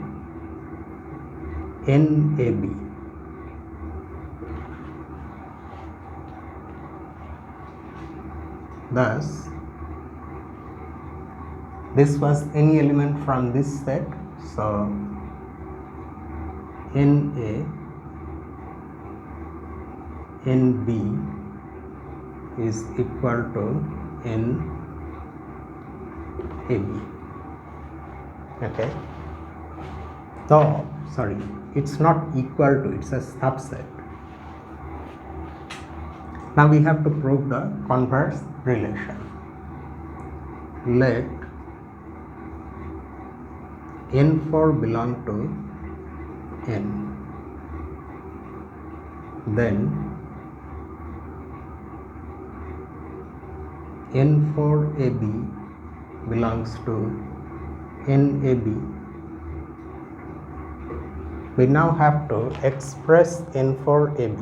nab. Thus this was any element from this set, so na, nb is equal to nab. Okay, so sorry, it's not equal to, it's a subset. Now we have to prove the converse relation. Let n4 belong to n, then n4ab belongs to nab. We now have to express n4ab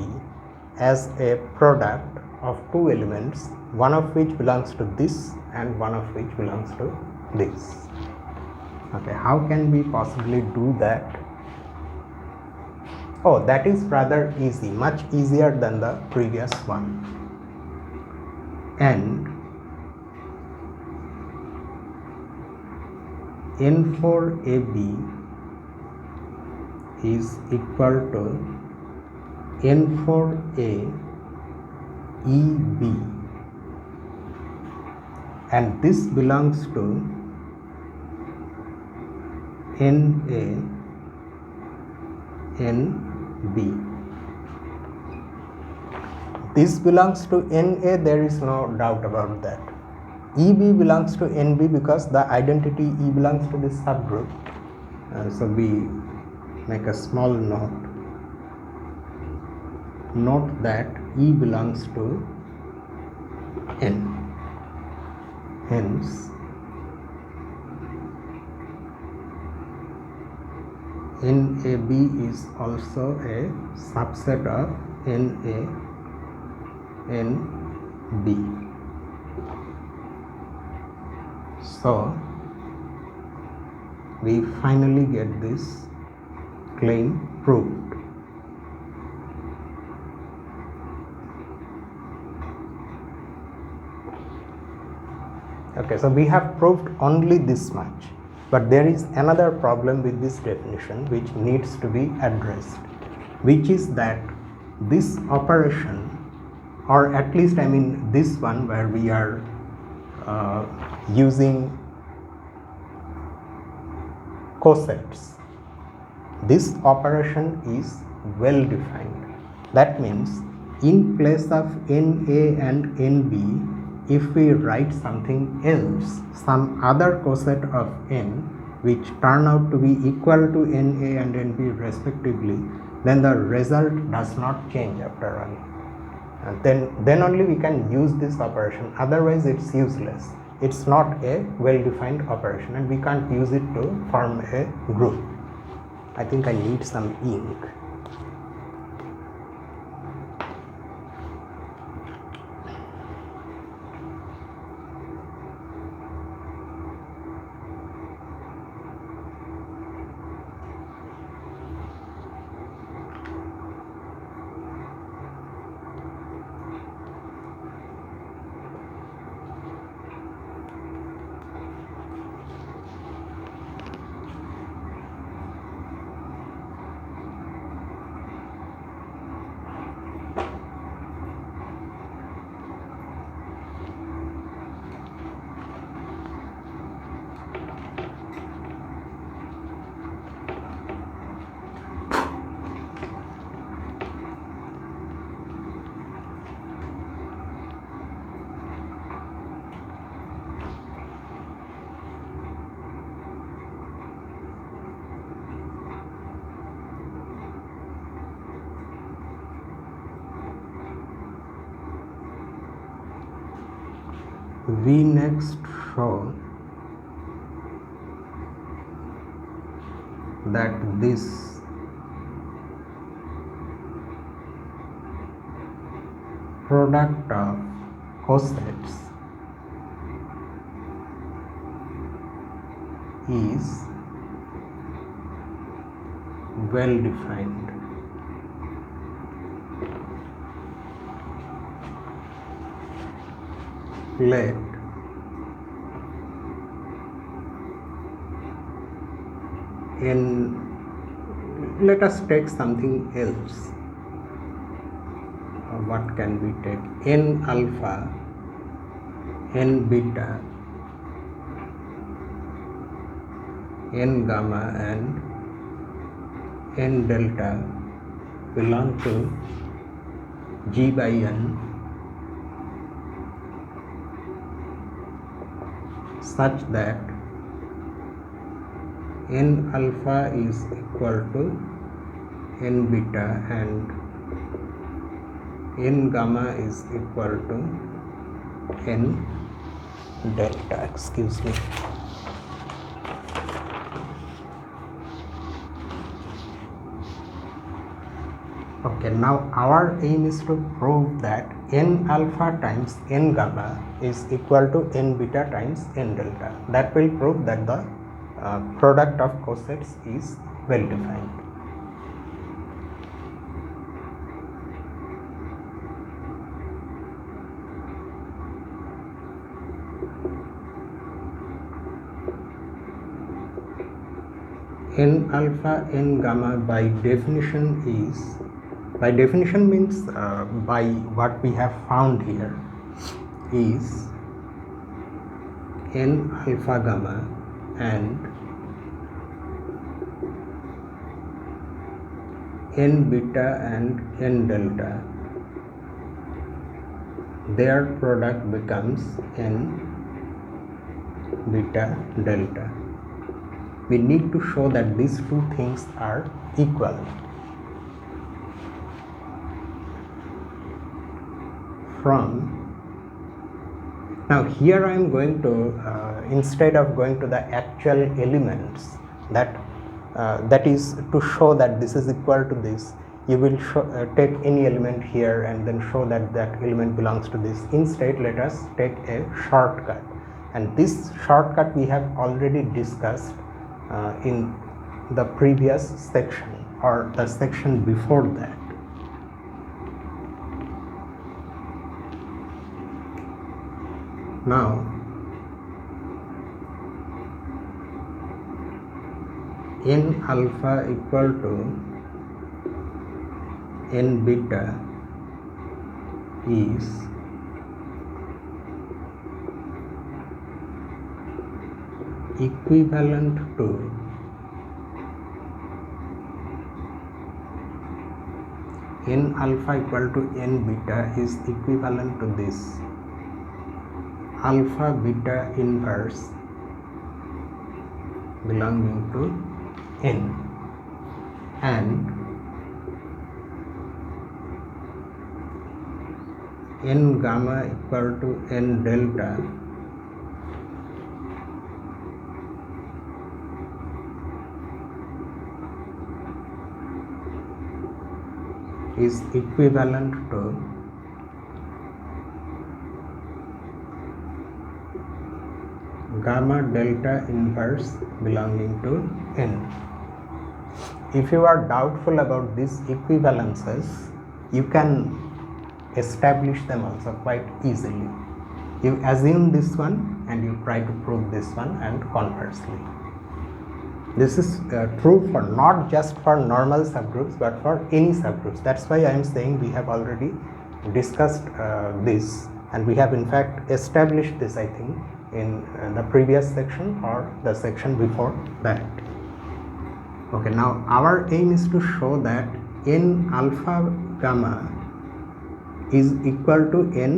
as a product of two elements, one of which belongs to this and one of which belongs to this. Okay, how can we possibly do that? Oh, that is rather easy, much easier than the previous one. And n4ab is equal to n4a eb and this belongs to NA NB. This belongs to NA, there is no doubt about that. EB belongs to NB because the identity E belongs to this subgroup. So we make a small note. Note that E belongs to N. Hence, NAB is also a subset of NA NB. So we finally get this claim proved. Okay, so we have proved only this much, but there is another problem with this definition which needs to be addressed, which is that this operation, or at least I mean this one where we are using cosets, this operation is well defined. That means in place of NA and NB, if we write something else, some other coset of N which turn out to be equal to NA and NB respectively, then the result does not change after all. And then only we can use this operation, otherwise it's useless. It's not a well-defined operation and we can't use it to form a group. I think I need some ink. We next show that this product of cosets is well defined. Let us take something else. What can we take? N alpha, N beta, N gamma and N delta belong to G by N such that N alpha is equal to N beta and N gamma is equal to N delta. Excuse me. Okay, now our aim is to prove that N alpha times N gamma is equal to N beta times N delta. That will prove that the product of cosets is well defined. N alpha N gamma by definition means by what we have found here is n alpha gamma and n beta and n delta, their product becomes n beta delta. We need to show that these two things are equal. Now here I am going to, instead of going to the actual elements, that is to show that this is equal to this, you will take any element here and then show that that element belongs to this. Instead, let us take a shortcut, and this shortcut we have already discussed in the previous section or the section before that. Now n alpha equal to n beta is equivalent to n alpha equal to n beta is equivalent to this alpha beta inverse belonging to n, and n gamma equal to n delta is equivalent to gamma delta inverse belonging to n. If you are doubtful about these equivalences, you can establish them also quite easily. You assume this one and you try to prove this one, and conversely. This is true for not just for normal subgroups but for any subgroups. That's why I am saying we have already discussed this, and we have in fact established this, I think, in the previous section or the section before that. Okay, now our aim is to show that n alpha gamma is equal to n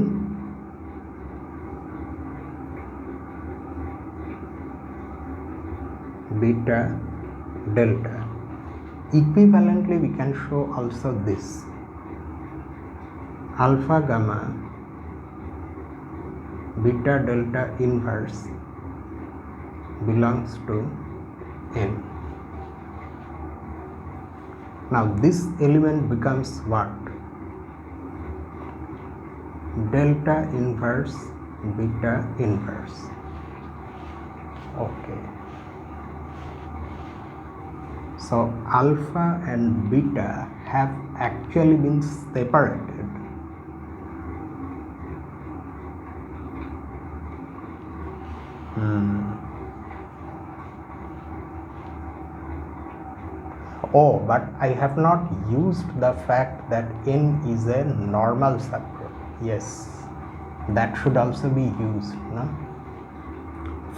beta delta. Equivalently, we can show also this alpha gamma beta delta inverse belongs to n. Now this element becomes what? Delta inverse beta inverse. Okay. So alpha and beta have actually been separated. Oh, but I have not used the fact that n is a normal subgroup. Yes, that should also be used, no?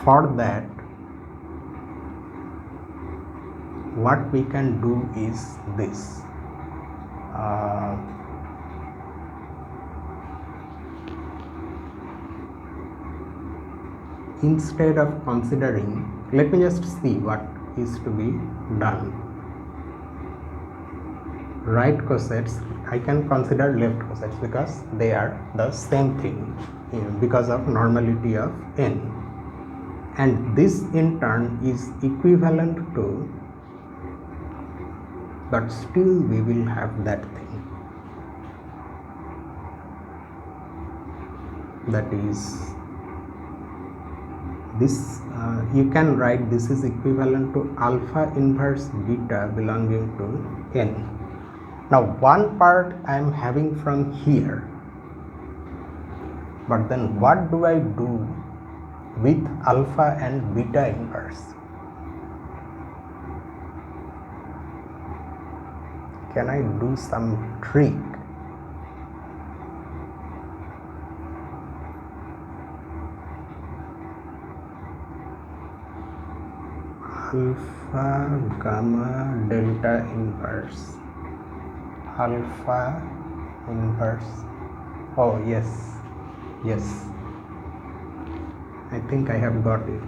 For that, what we can do is this. Instead of considering, let me just see what is to be done. Right cosets, I can consider left cosets because they are the same thing, because of normality of n, and this in turn is equivalent to, but still we will have that thing, that is this. You can write this is equivalent to alpha inverse beta belonging to n. Now one part I am having from here, but then what do I do with alpha and beta inverse? Can I do some trick? alpha gamma delta inverse, alpha inverse. Oh yes, I think I have got it.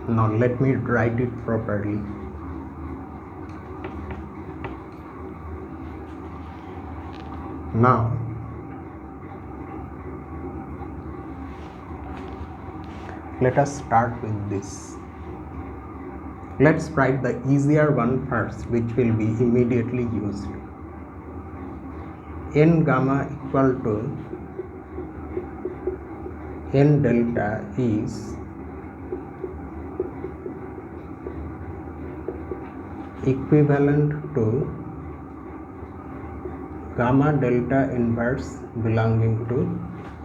Now let me write it properly. Now let us start with this. Let's write the easier one first, which will be immediately used. N gamma equal to N delta is equivalent to gamma delta inverse belonging to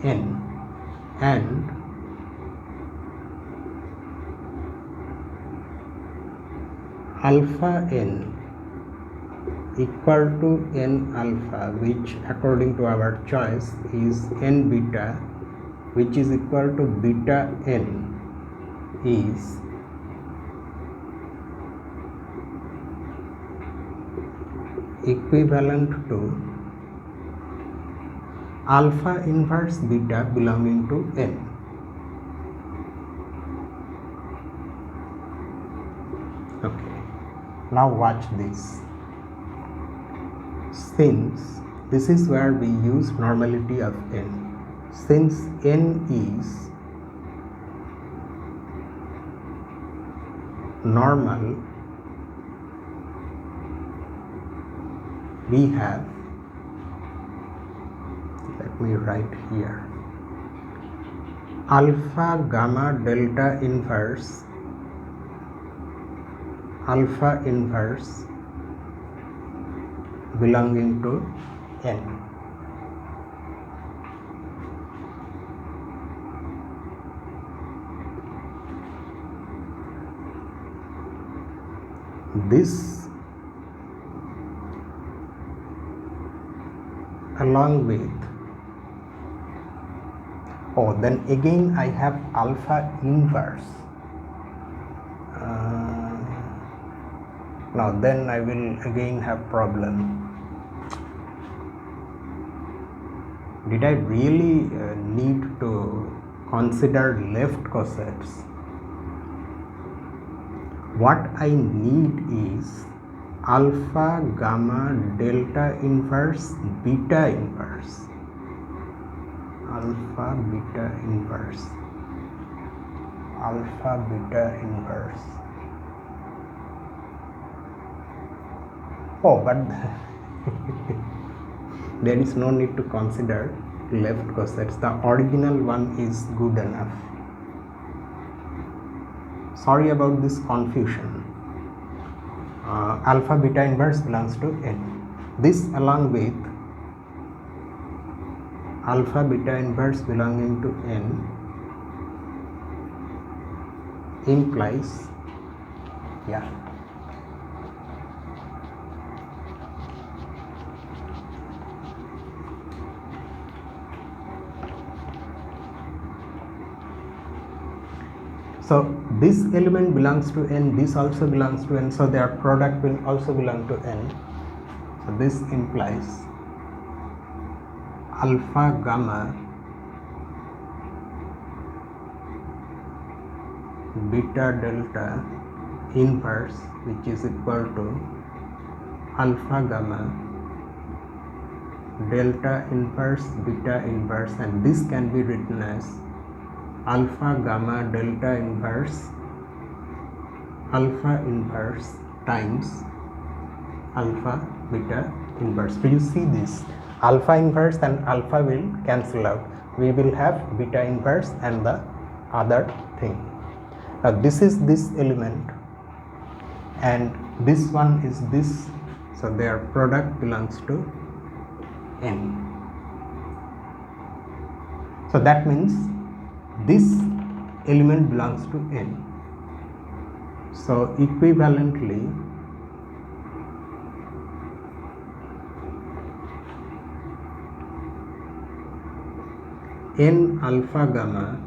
N, and alpha N equal to N alpha, which according to our choice is N beta, which is equal to beta N, is equivalent to alpha inverse beta belonging to N. Okay, now watch this. Since this is where we use normality of N, since N is normal, we have, let me write here, alpha gamma delta inverse, alpha inverse belonging to N. This along with, oh, then again I have alpha inverse. Now then I will again have problem. Did I really need to consider left cosets? What I need is alpha gamma delta inverse beta inverse, alpha beta inverse, alpha beta inverse. Oh, but there is no need to consider left cosets. The original one is good enough. Sorry about this confusion. Alpha beta inverse belongs to N. This along with alpha beta inverse belonging to N implies, yeah, so this element belongs to N, this also belongs to N, so their product will also belong to N. So this implies alpha gamma beta delta inverse, which is equal to alpha gamma delta inverse beta inverse, and this can be written as alpha gamma delta inverse alpha inverse times alpha beta inverse. Do you see this? Alpha inverse and alpha will cancel out. We will have beta inverse and the other thing. Now this is this element and this one is this, so their product belongs to N. So that means this element belongs to N. So equivalently, n alpha gamma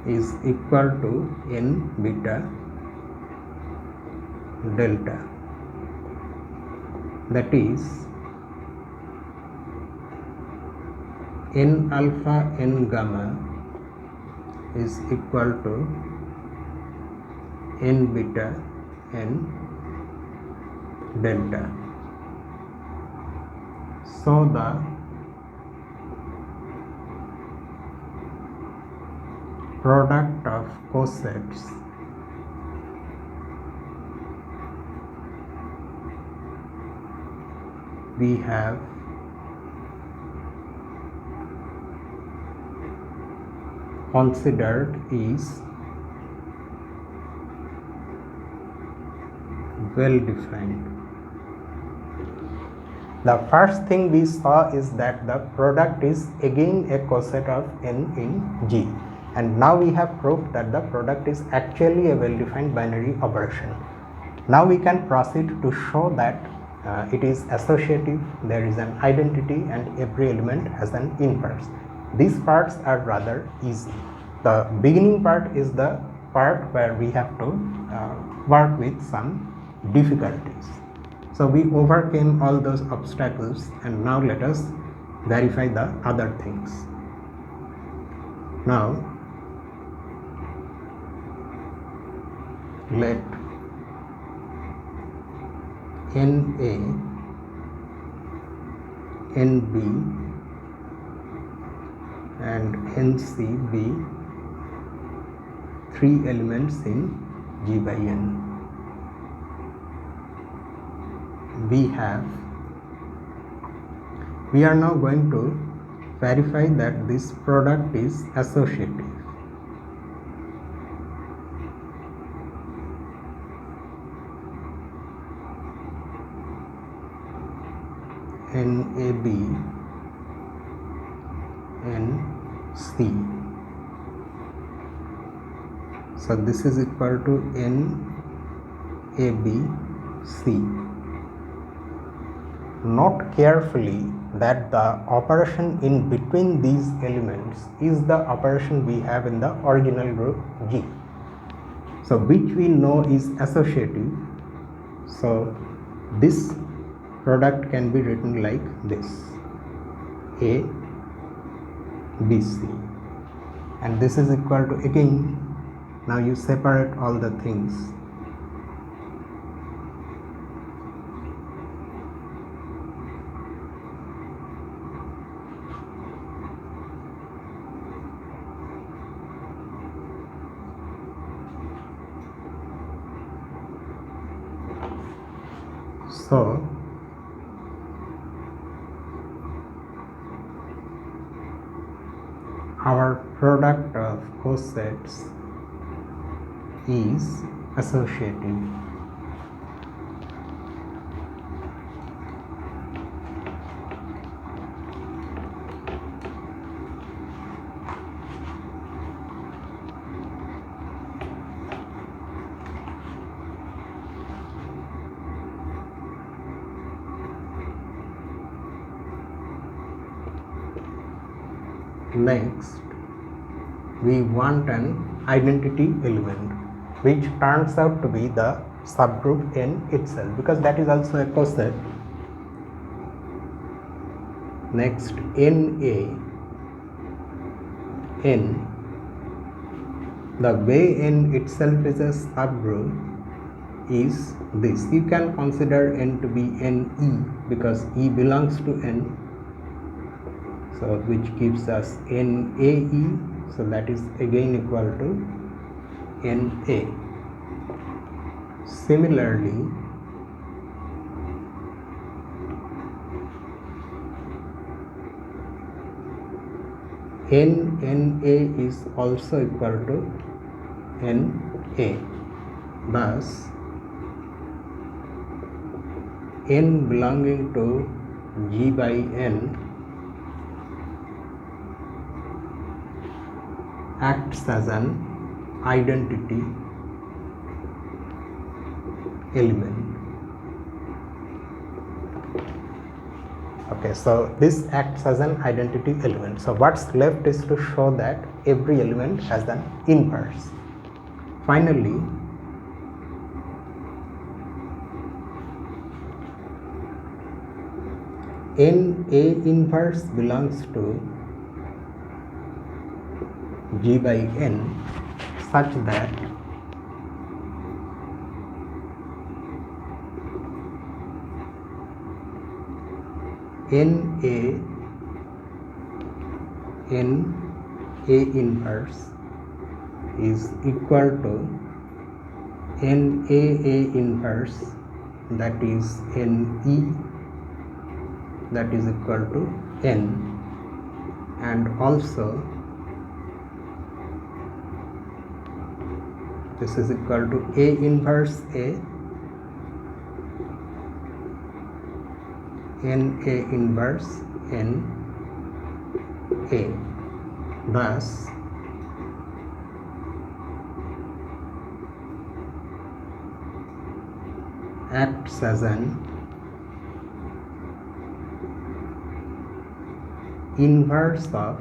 is equal to n beta delta. That is n alpha n gamma is equal to n beta n delta. So the product of cosets we have considered is well defined. The first thing we saw is that the product is again a coset of n in G, and now we have proved that the product is actually a well defined binary operation. Now we can proceed to show that it is associative, there is an identity, and every element has an inverse. These parts are rather easy. The beginning part is the part where we have to work with some difficulties. So we overcame all those obstacles, and now let us verify the other things. Now let NA, NB and NC be 3 elements in G by N. We are now going to verify that this product is associative. NAB NC. So this is equal to NABC. Note carefully that the operation in between these elements is the operation we have in the original group G, so which we know is associative. So this product can be written like this: A B C, and this is equal to, again, now you separate all the things. So our product of cosets is associative. Next, we want an identity element which turns out to be the subgroup N itself, because that is also a coset. Next, NA N, the way N itself is a subgroup is this. You can consider N to be NE because E belongs to N, so which gives us NAE, so that is again equal to NA. Similarly, NNA is also equal to NA. Thus, N belonging to G by N acts as an identity element. Okay, so this acts as an identity element. So what's left is to show that every element has an inverse. Finally, NA inverse belongs to G by N such that NA inverse is equal to NAA inverse, that is NE, that is equal to N, and also this is equal to A inverse A, NA inverse N A. Thus acts as an inverse of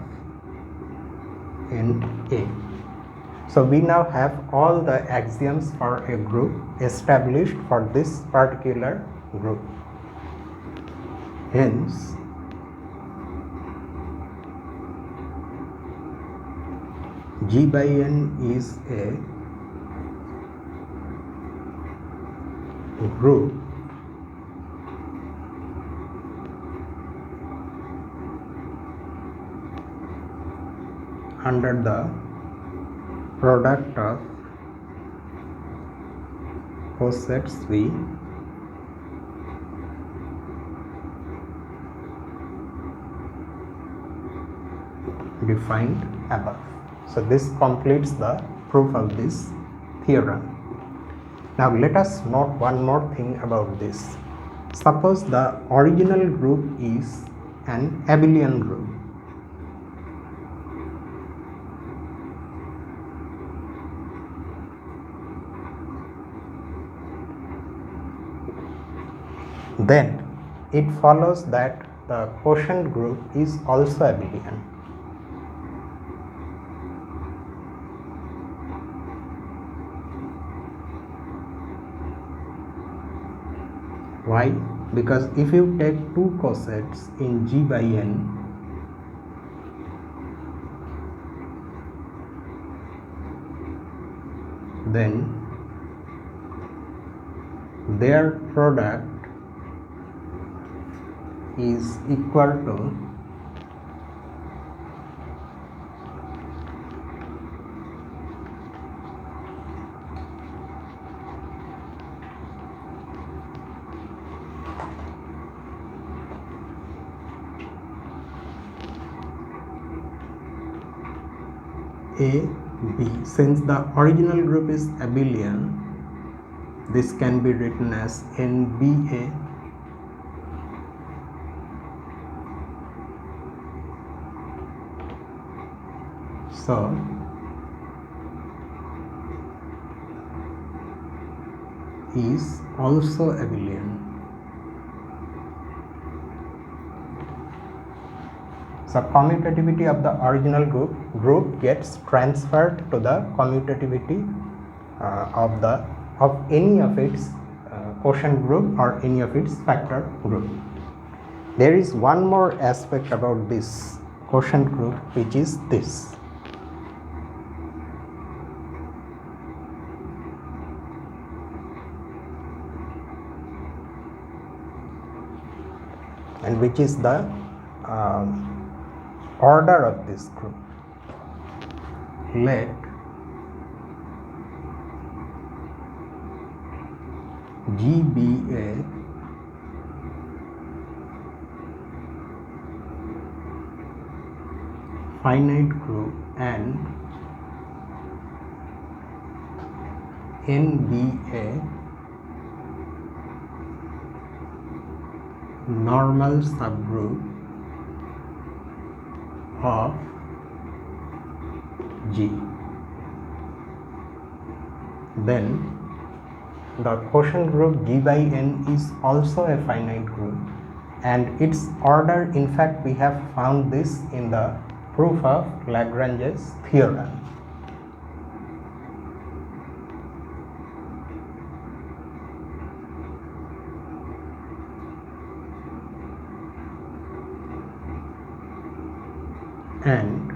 NA. So we now have all the axioms for a group established for this particular group. Hence, G by N is a group under the product of cosets V defined above. So this completes the proof of this theorem. Now let us note one more thing about this. Suppose the original group is an abelian group. Then it follows that the quotient group is also abelian. Why? Because if you take two cosets in G by N, then their product is equal to A B. Since the original group is abelian, this can be written as NBA so is also abelian. So commutativity of the original group gets transferred to the commutativity of any of its quotient group or any of its factor group. There is one more aspect about this quotient group, which is this. And which is the order of this group. Let G be a finite group and N be a normal subgroup of G. Then the quotient group G by N is also a finite group, and its order, in fact we have found this in the proof of Lagrange's theorem. And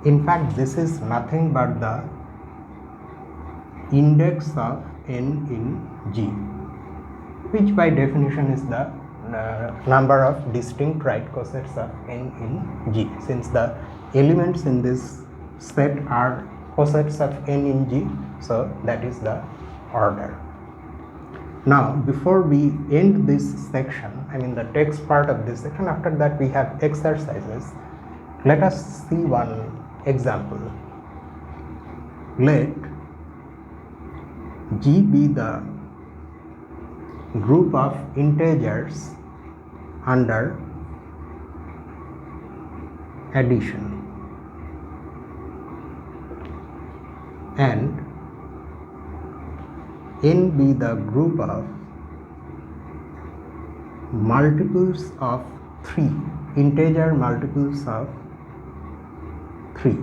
in fact this is nothing but the index of n in G, which by definition is the number of distinct right cosets of n in G, since the elements in this set are cosets of n in G, so that is the order. Now before we end this section, I mean the text part of this section, after that we have exercises. Let us see one example. Let G be the group of integers under addition and n be the group of multiples of 3, integer multiples of 3.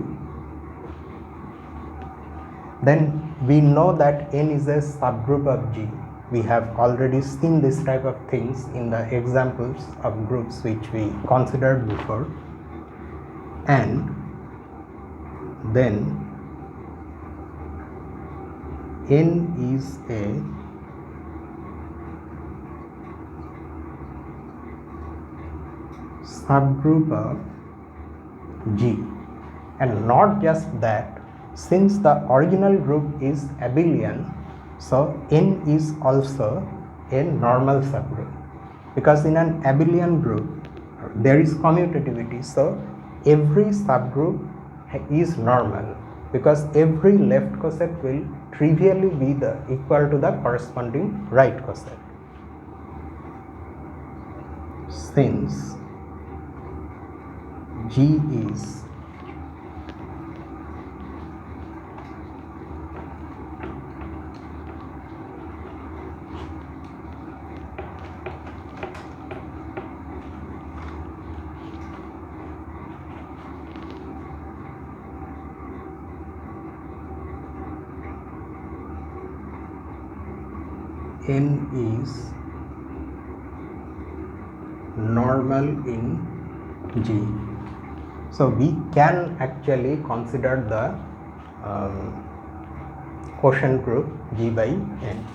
Then we know that n is a subgroup of G. We have already seen this type of things in the examples of groups which we considered before, and then n is a subgroup of G. And not just that, since the original group is abelian, so n is also a normal subgroup, because in an abelian group there is commutativity, so every subgroup is normal, because every left coset will trivially be equal to the corresponding right coset. Since G is n is normal in G, so we can actually consider the quotient group G by n.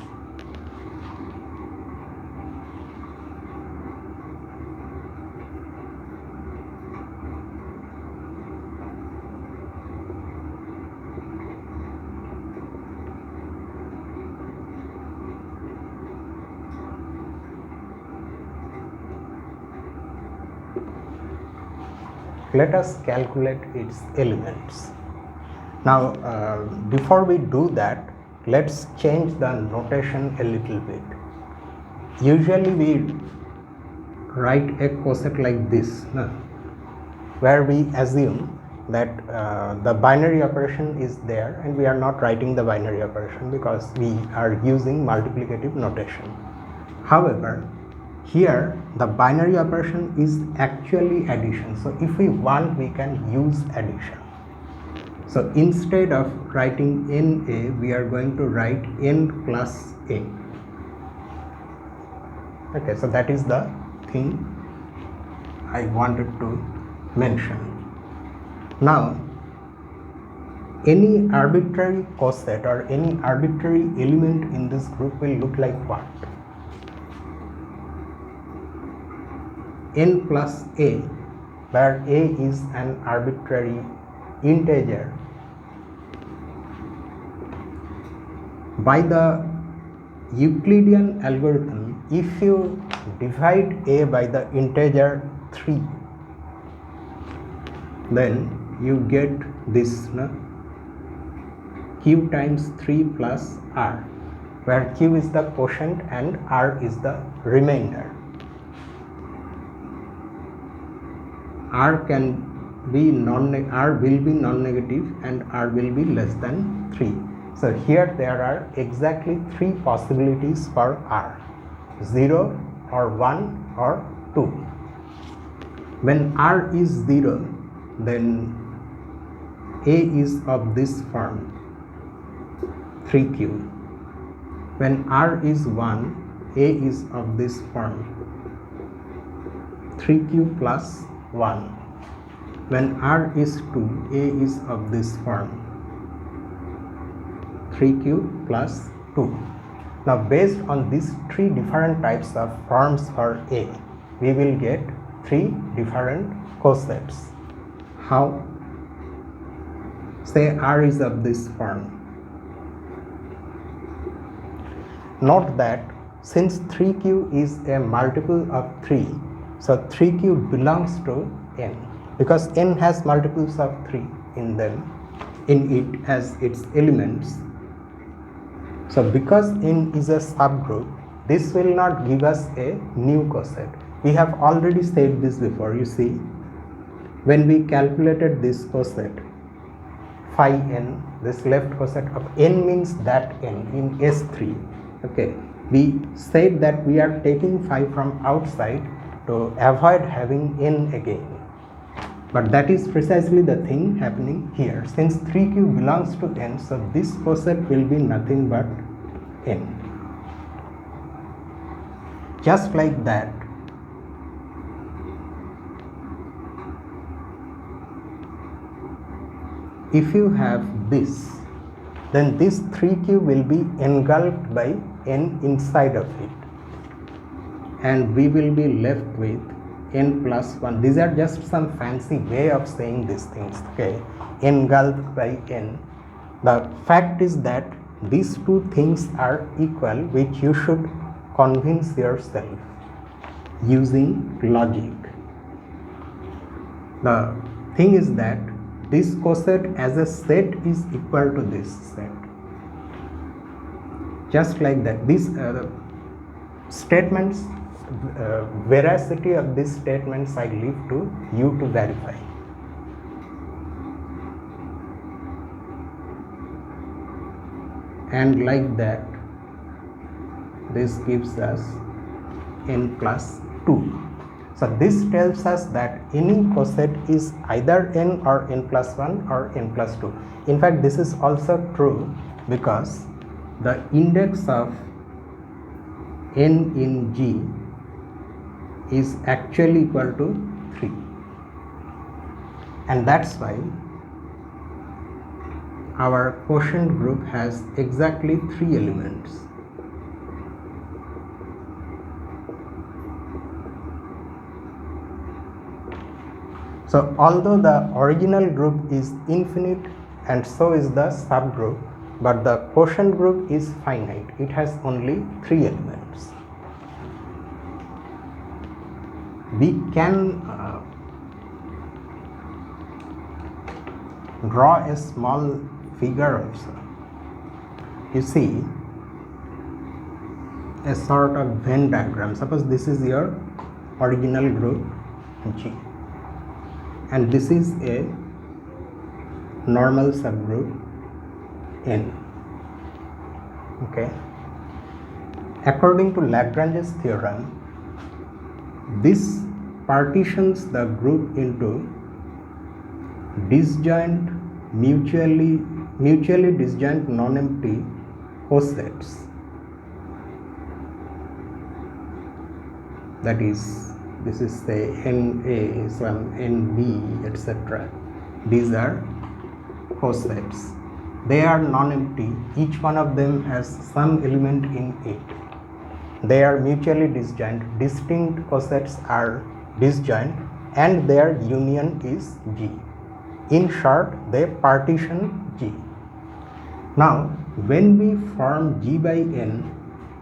Let us calculate its elements. Now before we do that, let's change the notation a little bit. Usually we write a coset like this, where we assume that the binary operation is there, and we are not writing the binary operation because we are using multiplicative notation. However, here the binary operation is actually addition, so if we want we can use addition. So instead of writing NA, we are going to write n plus a. Okay, so that is the thing I wanted to mention. Now any arbitrary coset or any arbitrary element in this group will look like what? N plus a, where a is an arbitrary integer. By the Euclidean algorithm, if you divide a by the integer 3, then you get this q times 3 plus r, where q is the quotient and r is the remainder. R can be R will be non-negative and R will be less than 3. So here there are exactly 3 possibilities for R: 0 or 1 or 2. When R is 0, then A is of this form 3q. When R is 1, A is of this form 3q plus 1. When R is 2, A is of this form 3q plus 2. Now based on these 3 different types of forms for A, we will get 3 different cosets. How? Say R is of this form. Note that since 3q is a multiple of 3, so 3q belongs to n, because n has multiples of 3 in it as its elements. So because n is a subgroup, this will not give us a new coset. We have already said this before. You see, when we calculated this coset phi n, this left coset of n means that n in S3. Okay, we said that we are taking phi from outside to avoid having n again, but that is precisely the thing happening here. Since 3q belongs to n, so this coset will be nothing but n. Just like that, if you have this, then this 3q will be engulfed by n inside of it, and we will be left with n plus 1. These are just some fancy way of saying these things, okay? Engulfed by n. The fact is that these 2 things are equal, which you should convince yourself using logic. The thing is that this coset as a set is equal to this set. Just like that, these statements, veracity of these statements I leave to you to verify. And like that, this gives us n plus 2. So this tells us that any coset is either n or n plus 1 or n plus 2. In fact, this is also true because the index of n in G is actually equal to 3, and that's why our quotient group has exactly 3 elements. So although the original group is infinite and so is the subgroup, but the quotient group is finite. It has only 3 elements. We can draw a small figure also. You see, a sort of Venn diagram. Suppose this is your original group G, and this is a normal subgroup n. Okay, according to Lagrange's theorem, this partitions the group into disjoint, mutually disjoint non-empty cosets. That is, this is say NA, some NB, etc. These are cosets. They are non-empty. Each one of them has some element in it. They are mutually disjoint. Distinct cosets are disjoint, and their union is G. In short, they partition G. Now, when we form G by n,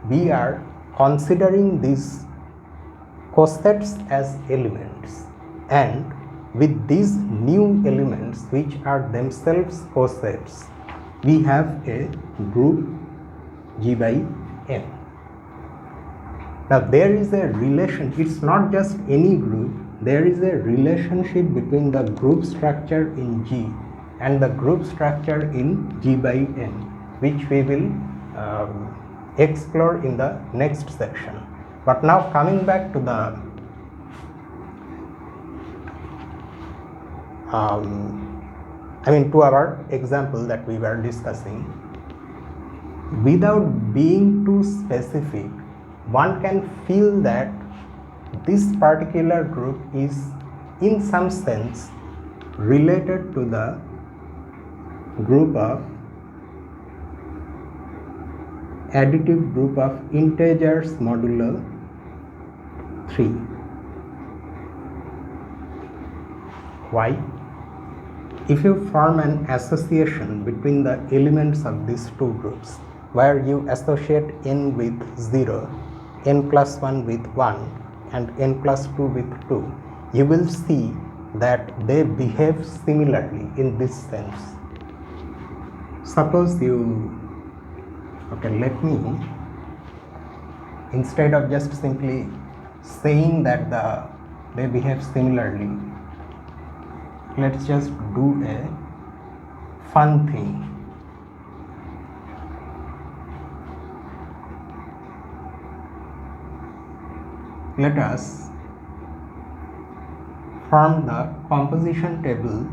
we are considering these cosets as elements, and with these new elements, which are themselves cosets, we have a group G by n. Now there is a relation. It's not just any group, there is a relationship between the group structure in G and the group structure in G by N, which we will explore in the next section. But now coming back to the to our example that we were discussing, without being too specific, one can feel that this particular group is in some sense related to the group of additive group of integers modulo 3. Why? If you form an association between the elements of these two groups, where you associate n with 0, n plus 1 with 1 and n plus 2 with 2, you will see that they behave similarly in this sense. Suppose let me, instead of just simply saying that they behave similarly, let's just do a fun thing. Let us form the composition table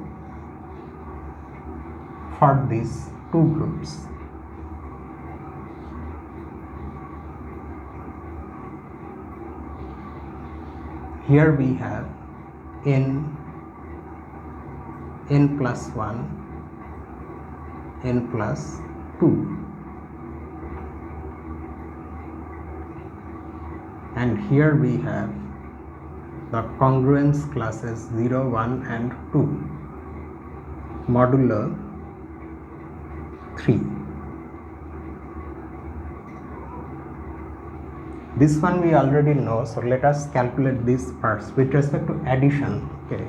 for these two groups. Here we have n plus 1, n plus 2, and here we have the congruence classes 0, 1 and 2 modulo 3. This one we already know, so let us calculate this first with respect to addition. Okay,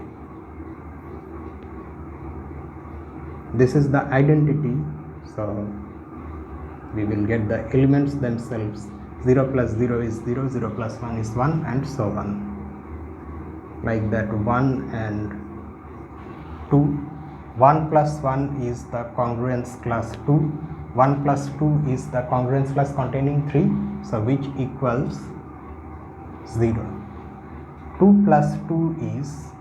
this is the identity, so we will get the elements themselves. 0 plus 0 is 0, 0 plus 1 is 1 and so on, like that. 1 and 2, 1 plus 1 is the congruence class 2, 1 plus 2 is the congruence class containing 3, so which equals 0. 2 plus 2 is,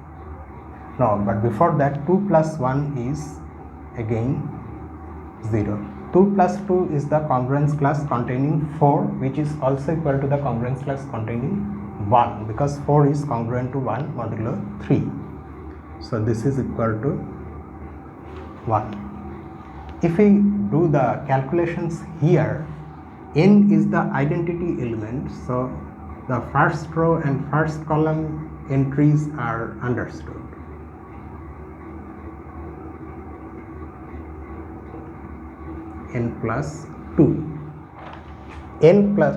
no, but before that 2 plus 1 is again 0. 2 plus 2 is the congruence class containing 4, which is also equal to the congruence class containing 1, because 4 is congruent to 1 modulo 3. So this is equal to 1. If we do the calculations here, n is the identity element, so the first row and first column entries are understood. N plus 2. N plus,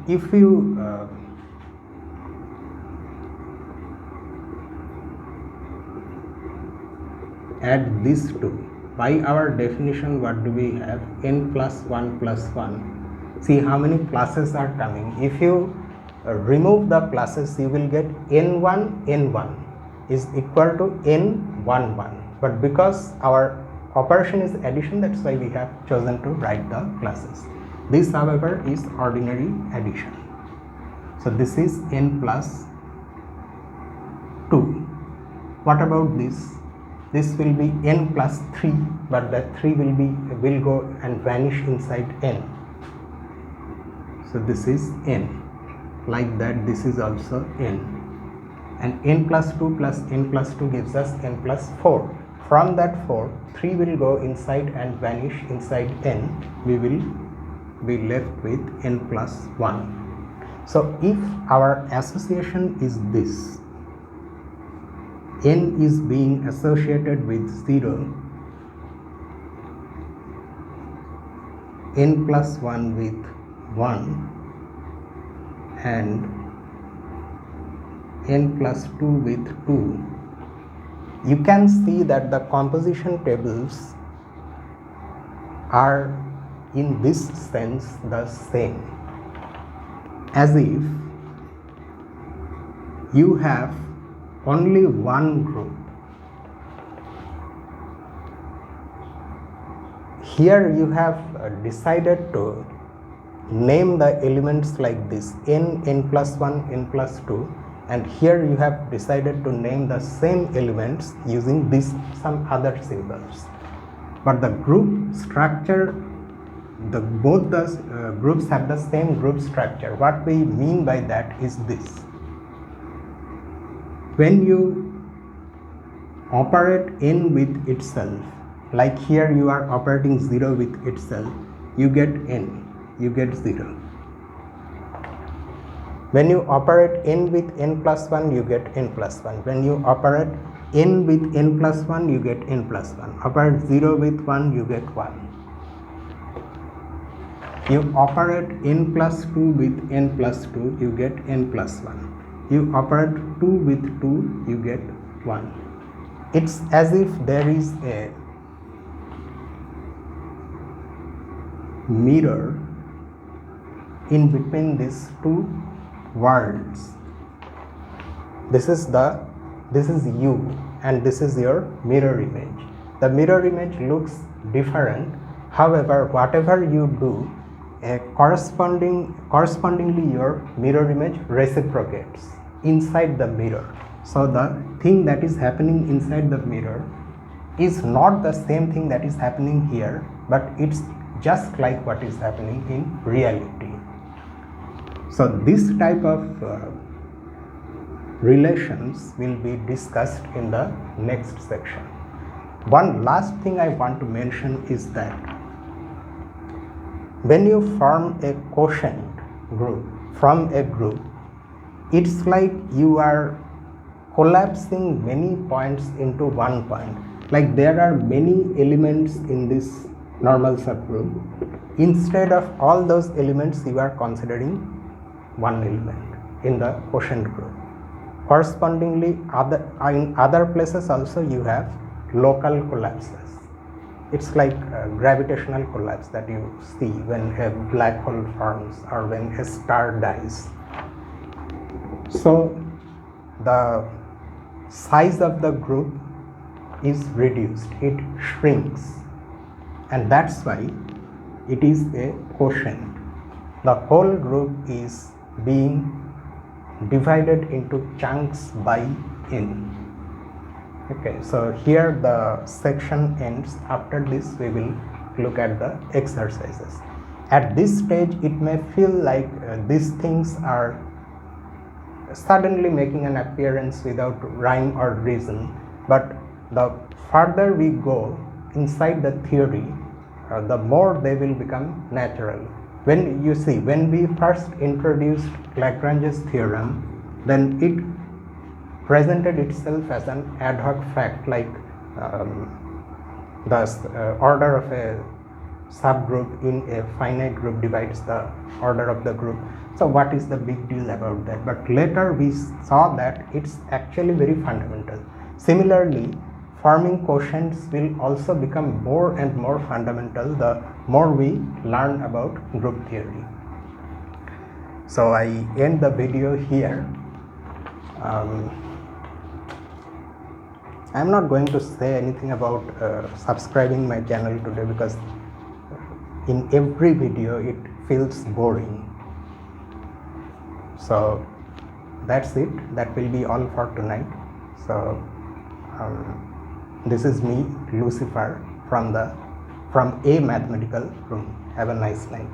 if you add these two, by our definition, what do we have? N plus 1 plus 1. See how many pluses are coming. If you remove the pluses, you will get n1 n1 is equal to n11, but because our operation is addition, that's why we have chosen to write the pluses. This, however, is ordinary addition. So this is n plus 2. What about this? This will be n plus 3, but that 3 will go and vanish inside n. So this is n. Like that, this is also n. And n plus 2 plus n plus 2 gives us n plus 4. From that 4, 3 will go inside and vanish inside n. We will be left with n plus 1. So if our association is this, n is being associated with 0, n plus 1 with 1 and n plus 2 with 2, you can see that the composition tables are in this sense the same, as if you have only one group. Here you have decided to name the elements like this, n, n plus 1, n plus 2, and here you have decided to name the same elements using this some other symbols. But the group structure, both the groups have the same group structure. What we mean by that is this: when you operate n with itself, like here you are operating 0 with itself, you get n, you get 0. When you operate n with n plus 1, you get n plus 1. When you operate n with n plus 1, you get n plus 1. Operate 0 with 1, you get 1. You operate n plus 2 with n plus 2, you get n plus 1. You operate 2 with 2, you get 1. It's as if there is a mirror in between these two worlds. This is you, and this is your mirror image. The mirror image looks different. However, whatever you do, correspondingly your mirror image reciprocates inside the mirror. So the thing that is happening inside the mirror is not the same thing that is happening here, but it's just like what is happening in reality. So this type of relations will be discussed in the next section. One last thing I want to mention is that when you form a quotient group from a group, it's like you are collapsing many points into one point. Like there are many elements in this normal subgroup. Instead of all those elements, you are considering one element in the quotient group. Correspondingly, in other places also you have local collapses. It's like a gravitational collapse that you see when a black hole forms or when a star dies. So the size of the group is reduced, it shrinks, and that's why it is a quotient. The whole group is being divided into chunks by n. Okay, so here the section ends. After this we will look at the exercises. At this stage it may feel like these things are suddenly making an appearance without rhyme or reason, but the further we go inside the theory, the more they will become natural. When you see, when we first introduced Lagrange's theorem, then it presented itself as an ad hoc fact, like the order of a subgroup in a finite group divides the order of the group. So what is the big deal about that? But later we saw that it's actually very fundamental. Similarly, forming quotients will also become more and more fundamental the more we learn about group theory. So I end the video here. I'm not going to say anything about subscribing my channel today, because in every video it feels boring. So that's it. That will be all for tonight. So this is me, Lucifer, from a mathematical room. Have a nice night.